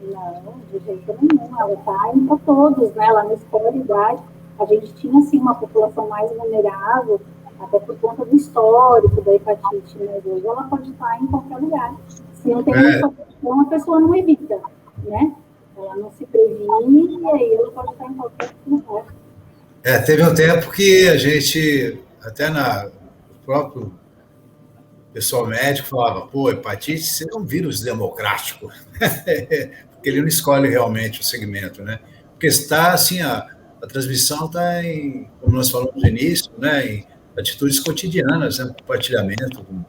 Não, de jeito nenhum, ela está para todos, né? Lá na escolaridade, a gente tinha, assim, uma população mais vulnerável, até por conta do histórico da hepatite, mas hoje ela pode estar em qualquer lugar. Se não tem uma proteção, a pessoa não evita, né? Ela não se previne e aí ela pode estar em qualquer lugar. Teve um tempo que a gente, até o próprio pessoal médico falava, hepatite C é um vírus democrático, porque ele não escolhe realmente o segmento, né? Porque está, assim, a transmissão está em, como nós falamos no início, né, em atitudes cotidianas, né, compartilhamento com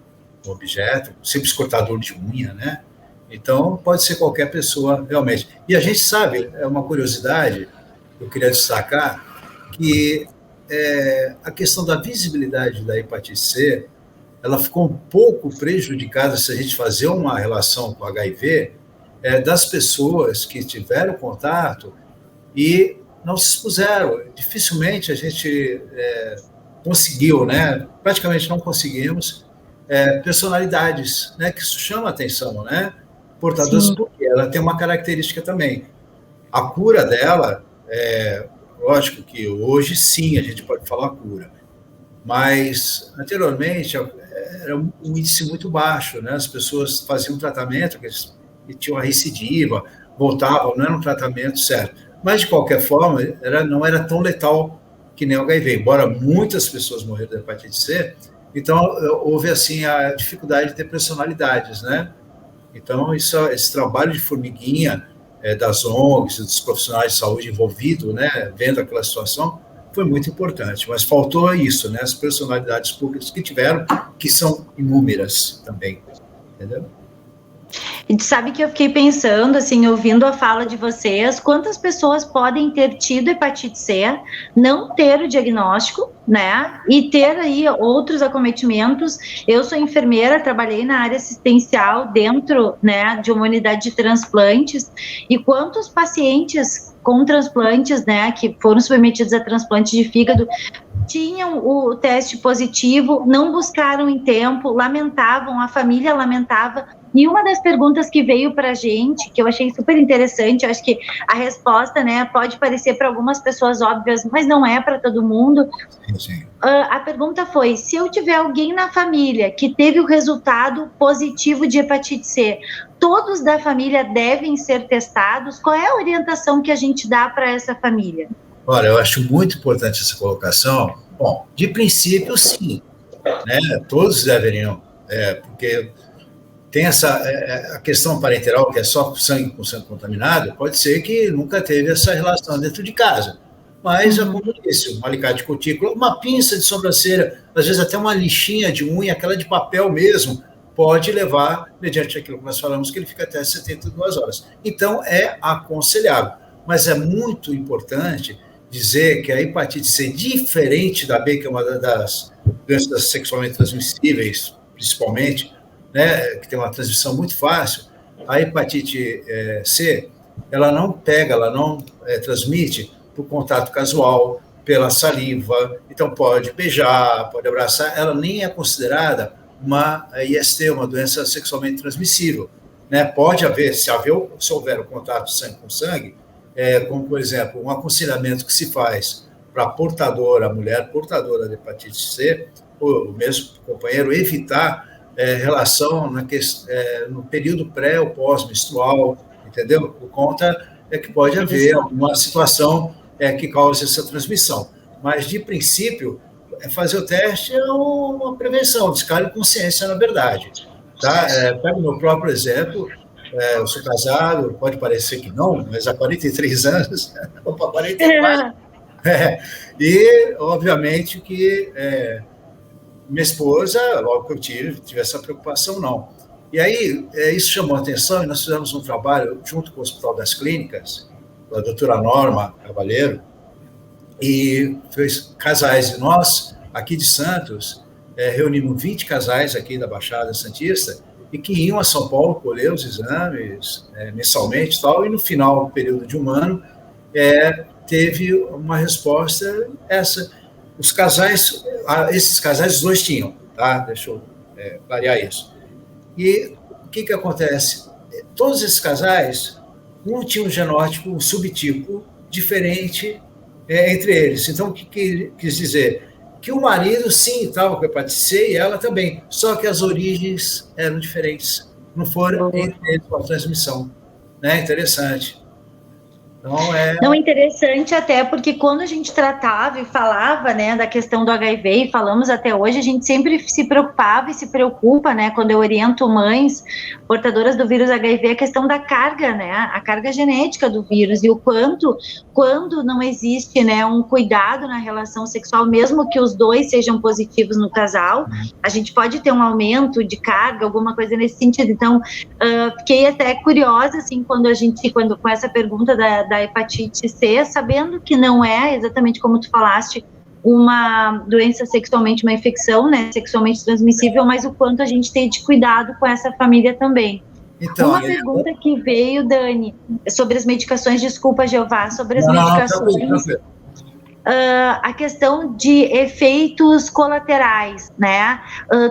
objeto, simples cortador de unha, né? Então, pode ser qualquer pessoa, realmente. E a gente sabe, é uma curiosidade, eu queria destacar, que a questão da visibilidade da hepatite C, ela ficou um pouco prejudicada, se a gente fazer uma relação com o HIV, das pessoas que tiveram contato e não se expuseram. Dificilmente a gente conseguiu, né? Praticamente não conseguimos, personalidades, né? Que isso chama a atenção, né? Portadoras, porque ela tem uma característica também. A cura dela, lógico que hoje sim a gente pode falar cura, mas anteriormente era um índice muito baixo, né? As pessoas faziam tratamento, que tinham a recidiva, voltavam, não era um tratamento certo. Mas, de qualquer forma, não era tão letal que nem o HIV, embora muitas pessoas morreram da hepatite C, então houve, assim, a dificuldade de ter personalidades, né? Então, esse trabalho de formiguinha das ONGs, dos profissionais de saúde envolvidos, né, vendo aquela situação, foi muito importante, mas faltou isso, né, as personalidades públicas que tiveram, que são inúmeras também, entendeu? E tu sabe que eu fiquei pensando, assim, ouvindo a fala de vocês, quantas pessoas podem ter tido hepatite C, não ter o diagnóstico, né, e ter aí outros acometimentos. Eu sou enfermeira, trabalhei na área assistencial dentro, né, de uma unidade de transplantes, e quantos pacientes com transplantes, né, que foram submetidos a transplante de fígado, tinham o teste positivo, não buscaram em tempo, lamentavam, a família lamentava. E uma das perguntas que veio para a gente, que eu achei super interessante, eu acho que a resposta, né, pode parecer para algumas pessoas óbvias, mas não é para todo mundo. Sim. A pergunta foi, se eu tiver alguém na família que teve o resultado positivo de hepatite C, todos da família devem ser testados? Qual é a orientação que a gente dá para essa família? Olha, eu acho muito importante essa colocação. Bom, de princípio, sim, né? Todos deveriam, porque tem a questão parenteral, que é só sangue com sangue contaminado, pode ser que nunca teve essa relação dentro de casa. Mas, como eu disse, um alicate de cutícula, uma pinça de sobrancelha, às vezes até uma lixinha de unha, aquela de papel mesmo, pode levar, mediante aquilo que nós falamos, que ele fica até 72 horas. Então, é aconselhável. Mas é muito importante dizer que a hepatite C, diferente da B, que é uma das doenças sexualmente transmissíveis, principalmente, né, que tem uma transmissão muito fácil, a hepatite C, ela não pega, ela não transmite por contato casual, pela saliva, então pode beijar, pode abraçar, ela nem é considerada uma IST, uma doença sexualmente transmissível, né? Pode haver, se houver o contato sangue com sangue, como, por exemplo, um aconselhamento que se faz para a mulher portadora de hepatite C, ou o mesmo companheiro, evitar relação no período pré ou pós-menstrual, entendeu? Por conta que pode haver alguma situação que cause essa transmissão. Mas, de princípio, fazer o teste é uma prevenção, descarga de consciência, na verdade. Tá? Pego o meu próprio exemplo, eu sou casado, pode parecer que não, mas há 43 anos, opa, 44. E, obviamente, que minha esposa, logo que eu tive essa preocupação, não. E aí, isso chamou a atenção, e nós fizemos um trabalho junto com o Hospital das Clínicas, da doutora Norma Cavalheiro, e fez casais. E nós, aqui de Santos, reunimos 20 casais aqui da Baixada Santista, e que iam a São Paulo colher os exames mensalmente e tal, e no final do período de um ano, teve uma resposta essa. Os casais, esses casais, os dois tinham, tá? Deixa eu clarear isso. E o que acontece? Todos esses casais, um tinha um genótipo, um subtipo diferente entre eles. Então, o que quis dizer? Que o marido, sim, estava com hepatite C e ela também, só que as origens eram diferentes, não foram entre eles a transmissão. Né? Interessante. Então, Não, interessante até porque quando a gente tratava e falava, né, da questão do HIV, e falamos até hoje, a gente sempre se preocupava e se preocupa, né, quando eu oriento mães portadoras do vírus HIV, a questão da carga, né, a carga genética do vírus, e o quanto, quando não existe, né, um cuidado na relação sexual, mesmo que os dois sejam positivos no casal, a gente pode ter um aumento de carga, alguma coisa nesse sentido. Então, fiquei até curiosa, assim, quando com essa pergunta da hepatite C, sabendo que não é exatamente como tu falaste, uma doença sexualmente, uma infecção, né, sexualmente transmissível, mas o quanto a gente tem de cuidado com essa família também. Então, uma pergunta que veio, Dani, sobre as medicações, desculpa, Jeová, sobre as medicações, a questão de efeitos colaterais, né?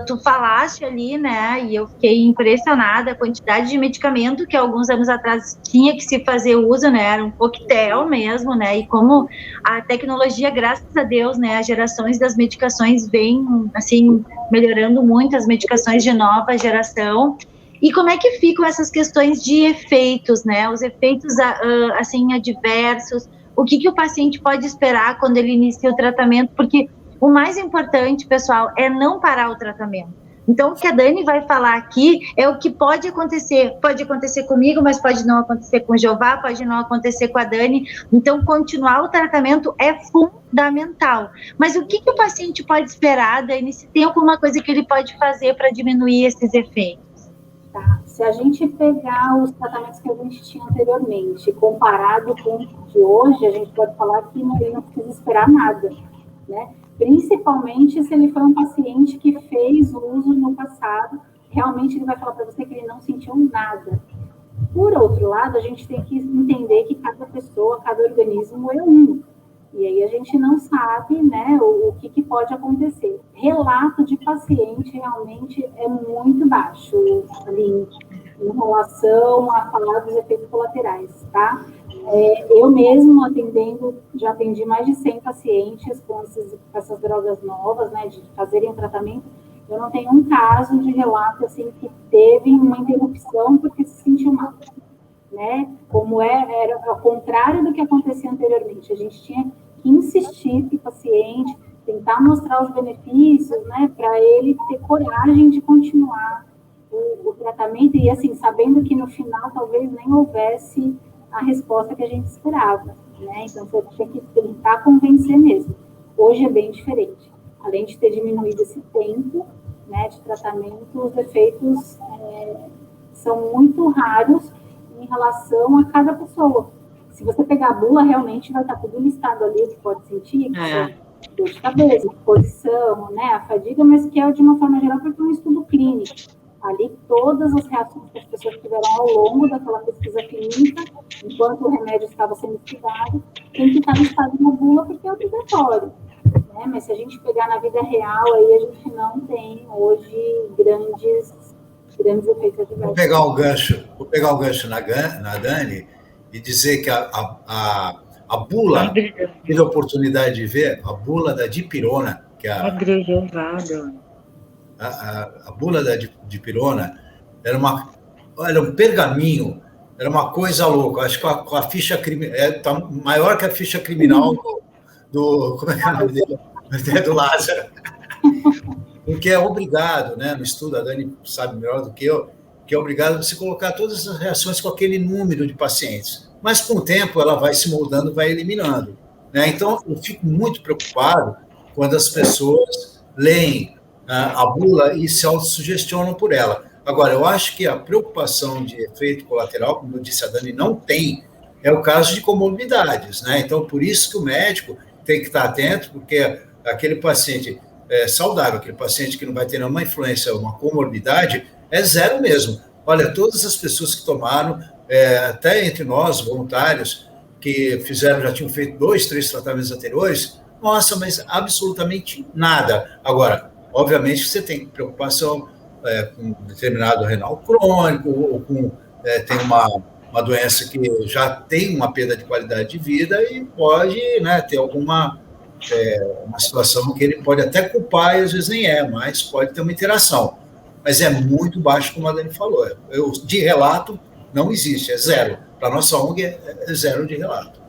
Tu falaste ali, né? E eu fiquei impressionada a quantidade de medicamento que alguns anos atrás tinha que se fazer uso, né? Era um coquetel mesmo, né? E como a tecnologia, graças a Deus, né? As gerações das medicações vêm, assim, melhorando muito, as medicações de nova geração. E como é que ficam essas questões de efeitos, né? Os efeitos, assim, adversos. O que o paciente pode esperar quando ele inicia o tratamento? Porque o mais importante, pessoal, é não parar o tratamento. Então, o que a Dani vai falar aqui é o que pode acontecer. Pode acontecer comigo, mas pode não acontecer com o Jeová, pode não acontecer com a Dani. Então, continuar o tratamento é fundamental. Mas o que o paciente pode esperar, Dani? Se tem alguma coisa que ele pode fazer para diminuir esses efeitos? Tá. Se a gente pegar os tratamentos que a gente tinha anteriormente, comparado com o de hoje, a gente pode falar que ele não precisa esperar nada, né? Principalmente se ele foi um paciente que fez uso no passado, realmente ele vai falar para você que ele não sentiu nada. Por outro lado, a gente tem que entender que cada pessoa, cada organismo é único. E aí a gente não sabe, né, o que pode acontecer. Relato de paciente realmente é muito baixo ali, em relação a falar dos efeitos colaterais, tá? Eu mesmo já atendi mais de 100 pacientes com essas drogas novas, né, de fazerem o tratamento. Eu não tenho um caso de relato, assim, que teve uma interrupção porque se sentiu mal, né? Como era ao contrário do que acontecia anteriormente. A gente tinha que insistir com o paciente, tentar mostrar os benefícios, né, para ele ter coragem de continuar o tratamento e, assim, sabendo que no final talvez nem houvesse a resposta que a gente esperava, né? Então, você tinha que tentar convencer mesmo. Hoje é bem diferente. Além de ter diminuído esse tempo, né, de tratamento, os efeitos são muito raros em relação a cada pessoa. Se você pegar a bula, realmente vai estar tudo listado ali, que pode sentir, dor de cabeça, posição, né, a fadiga, mas que é de uma forma geral porque é um estudo clínico. Ali, todas as reações que as pessoas tiveram ao longo daquela pesquisa clínica, enquanto o remédio estava sendo estudado, tem que estar listado na bula porque é obrigatório. Né? Mas se a gente pegar na vida real, aí a gente não tem hoje grandes efeitos adversos. Vou pegar o gancho na Dani e dizer que a bula, tive a oportunidade de ver, a bula da dipirona, que é a bula da dipirona era um pergaminho, era uma coisa louca. Acho que com a ficha criminal, tá maior que a ficha criminal do como é que é o nome dele? Do Lázaro. Porque é obrigado, né, no estudo, a Dani sabe melhor do que eu, que é obrigada a você colocar todas as reações com aquele número de pacientes. Mas, com o tempo, ela vai se moldando, vai eliminando. Né? Então, eu fico muito preocupado quando as pessoas leem a bula e se autossugestionam por ela. Agora, eu acho que a preocupação de efeito colateral, como eu disse, a Dani não tem, é o caso de comorbidades. Né? Então, por isso que o médico tem que estar atento, porque aquele paciente saudável, aquele paciente que não vai ter nenhuma influência, uma comorbidade, é zero mesmo. Olha, todas as pessoas que tomaram, até entre nós, voluntários, que já tinham feito 2, 3 tratamentos anteriores, nossa, mas absolutamente nada. Agora, obviamente, você tem preocupação com determinado renal crônico, ou com tem uma doença que já tem uma perda de qualidade de vida e pode, né, ter alguma uma situação que ele pode até culpar e às vezes nem mas pode ter uma interação. Mas é muito baixo, como a Dani falou. De relato, não existe, é zero. Para a nossa ONG, é zero de relato.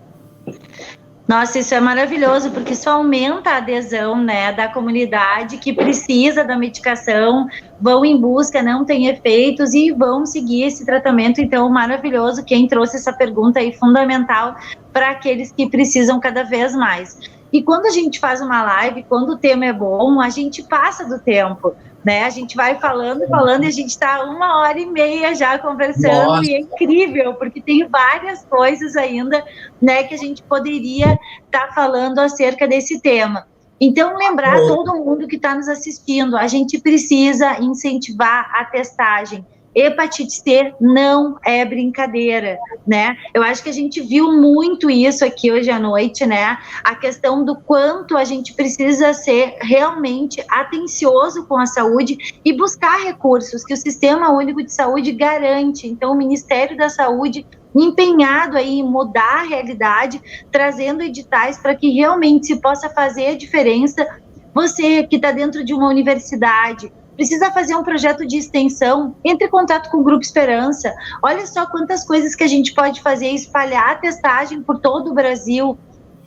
Nossa, isso é maravilhoso, porque isso aumenta a adesão, né, da comunidade que precisa da medicação, vão em busca, não tem efeitos e vão seguir esse tratamento. Então, maravilhoso, quem trouxe essa pergunta aí, fundamental para aqueles que precisam cada vez mais. E quando a gente faz uma live, quando o tema é bom, a gente passa do tempo, né? A gente vai falando e a gente está 1h30 já conversando. Nossa. E é incrível, porque tem várias coisas ainda, né, que a gente poderia estar falando acerca desse tema. Então, lembrar todo mundo que está nos assistindo, a gente precisa incentivar a testagem. Hepatite C não é brincadeira, né? Eu acho que a gente viu muito isso aqui hoje à noite, né? A questão do quanto a gente precisa ser realmente atencioso com a saúde e buscar recursos que o Sistema Único de Saúde garante. Então, o Ministério da Saúde empenhado aí em mudar a realidade, trazendo editais para que realmente se possa fazer a diferença. Você que está dentro de uma universidade, precisa fazer um projeto de extensão, entre em contato com o Grupo Esperança. Olha só quantas coisas que a gente pode fazer, espalhar a testagem por todo o Brasil,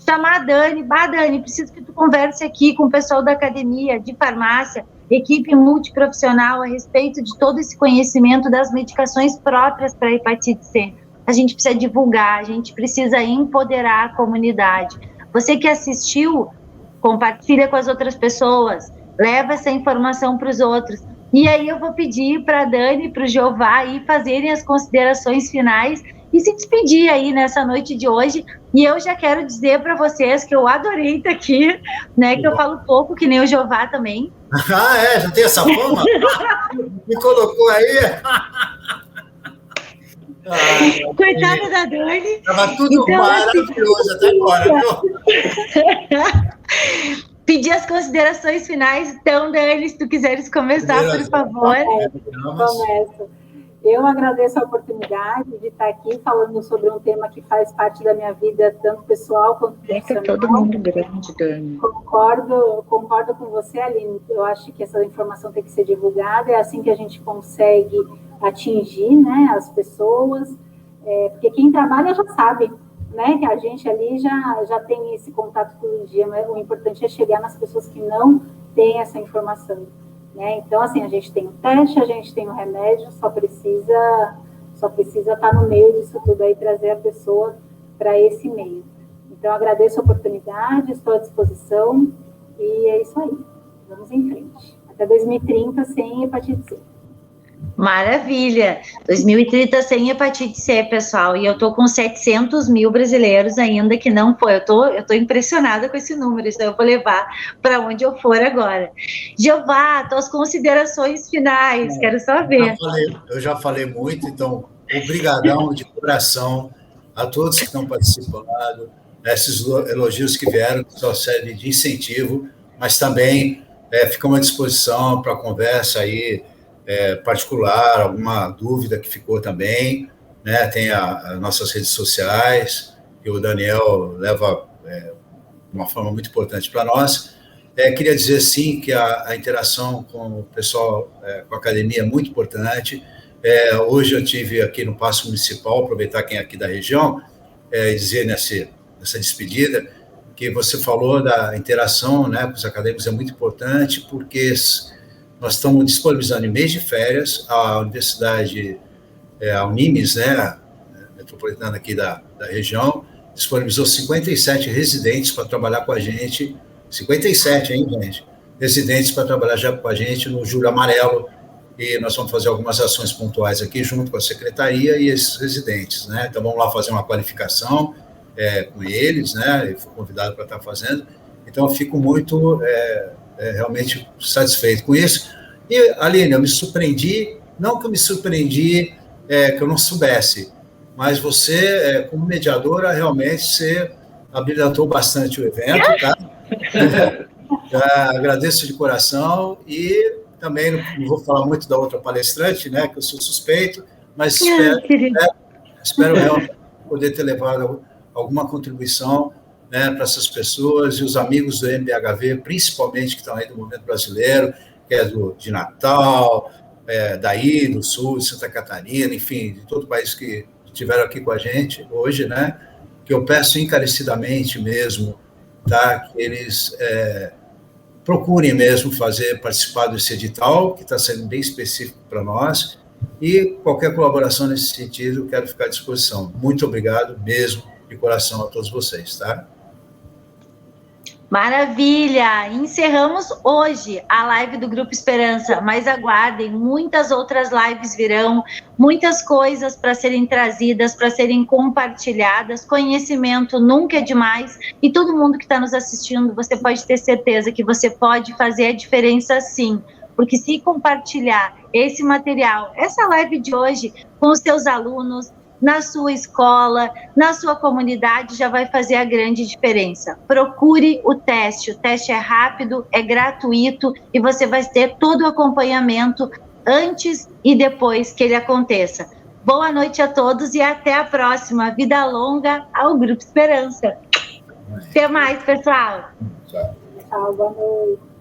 chamar a Dani, Dani, preciso que tu converse aqui com o pessoal da academia, de farmácia, equipe multiprofissional a respeito de todo esse conhecimento das medicações próprias para a hepatite C. A gente precisa divulgar, a gente precisa empoderar a comunidade. Você que assistiu, compartilha com as outras pessoas, leva essa informação para os outros. E aí eu vou pedir para a Dani e para o Jeová aí fazerem as considerações finais e se despedir aí nessa noite de hoje. E eu já quero dizer para vocês que eu adorei estar aqui, né, que eu falo pouco, que nem o Jeová também. Já tem essa fama? Me colocou aí? Coitada da Dani. Estava tudo então, maravilhoso até agora, viu? Pedir as considerações finais. Então, Dani, se tu quiseres começar, por favor. Começo. Eu agradeço a oportunidade de estar aqui falando sobre um tema que faz parte da minha vida, tanto pessoal quanto profissional. Todo mundo grande, Dani. Concordo com você, Aline. Eu acho que essa informação tem que ser divulgada. É assim que a gente consegue atingir, né, as pessoas. Porque quem trabalha já sabe, né, que a gente ali já tem esse contato todo dia, mas o importante é chegar nas pessoas que não têm essa informação, né? Então, assim, a gente tem o teste, a gente tem o remédio, só precisa estar no meio disso tudo aí, trazer a pessoa para esse meio. Então, eu agradeço a oportunidade, estou à disposição, e é isso aí. Vamos em frente. Até 2030, sem hepatite C. Maravilha! 2030 sem hepatite C, pessoal, e eu tô com 700 mil brasileiros ainda que não foi. Eu tô impressionada com esse número, isso eu vou levar para onde eu for agora. Jeová, tuas considerações finais, quero saber. Eu já falei muito, então, obrigadão de coração a todos que estão participando, esses elogios que vieram, que só servem de incentivo, mas também ficamos à disposição para conversa aí, particular, alguma dúvida que ficou também, né? Tem as nossas redes sociais, que o Daniel leva de uma forma muito importante para nós. Queria dizer, sim, que a interação com o pessoal, com a academia é muito importante. Hoje eu tive aqui no Paço Municipal, aproveitar quem é aqui da região, e dizer nessa despedida, que você falou da interação, né, com os acadêmicos é muito importante, porque nós estamos disponibilizando em mês de férias, a Universidade, a Unimes, né, metropolitana aqui da região, disponibilizou 57 residentes para trabalhar com a gente, 57, hein, gente? Residentes para trabalhar já com a gente no Julho Amarelo, e nós vamos fazer algumas ações pontuais aqui junto com a secretaria e esses residentes, né? Então vamos lá fazer uma qualificação com eles, né? Eu fui convidado para estar fazendo, então eu fico muito realmente satisfeito com isso. E, Aline, eu me surpreendi, não que eu me surpreendi que eu não soubesse, mas você, como mediadora, realmente você habilitou bastante o evento, tá? Já agradeço de coração e também não vou falar muito da outra palestrante, né, que eu sou suspeito, mas espero realmente poder ter levado alguma contribuição, né, para essas pessoas e os amigos do MBHV, principalmente que estão aí do movimento brasileiro, que é de Natal, daí, do Sul, de Santa Catarina, enfim, de todo o país que estiveram aqui com a gente hoje, né, que eu peço encarecidamente mesmo, tá, que eles procurem mesmo participar desse edital, que está sendo bem específico para nós, e qualquer colaboração nesse sentido, eu quero ficar à disposição. Muito obrigado mesmo, de coração, a todos vocês, tá? Maravilha! Encerramos hoje a live do Grupo Esperança, mas aguardem, muitas outras lives virão, muitas coisas para serem trazidas, para serem compartilhadas, conhecimento nunca é demais, e todo mundo que está nos assistindo, você pode ter certeza que você pode fazer a diferença sim, porque se compartilhar esse material, essa live de hoje, com os seus alunos, na sua escola, na sua comunidade, já vai fazer a grande diferença. Procure o teste é rápido, é gratuito e você vai ter todo o acompanhamento antes e depois que ele aconteça. Boa noite a todos e até a próxima. Vida longa ao Grupo Esperança. Até mais, pessoal. Tchau. Tchau, boa noite.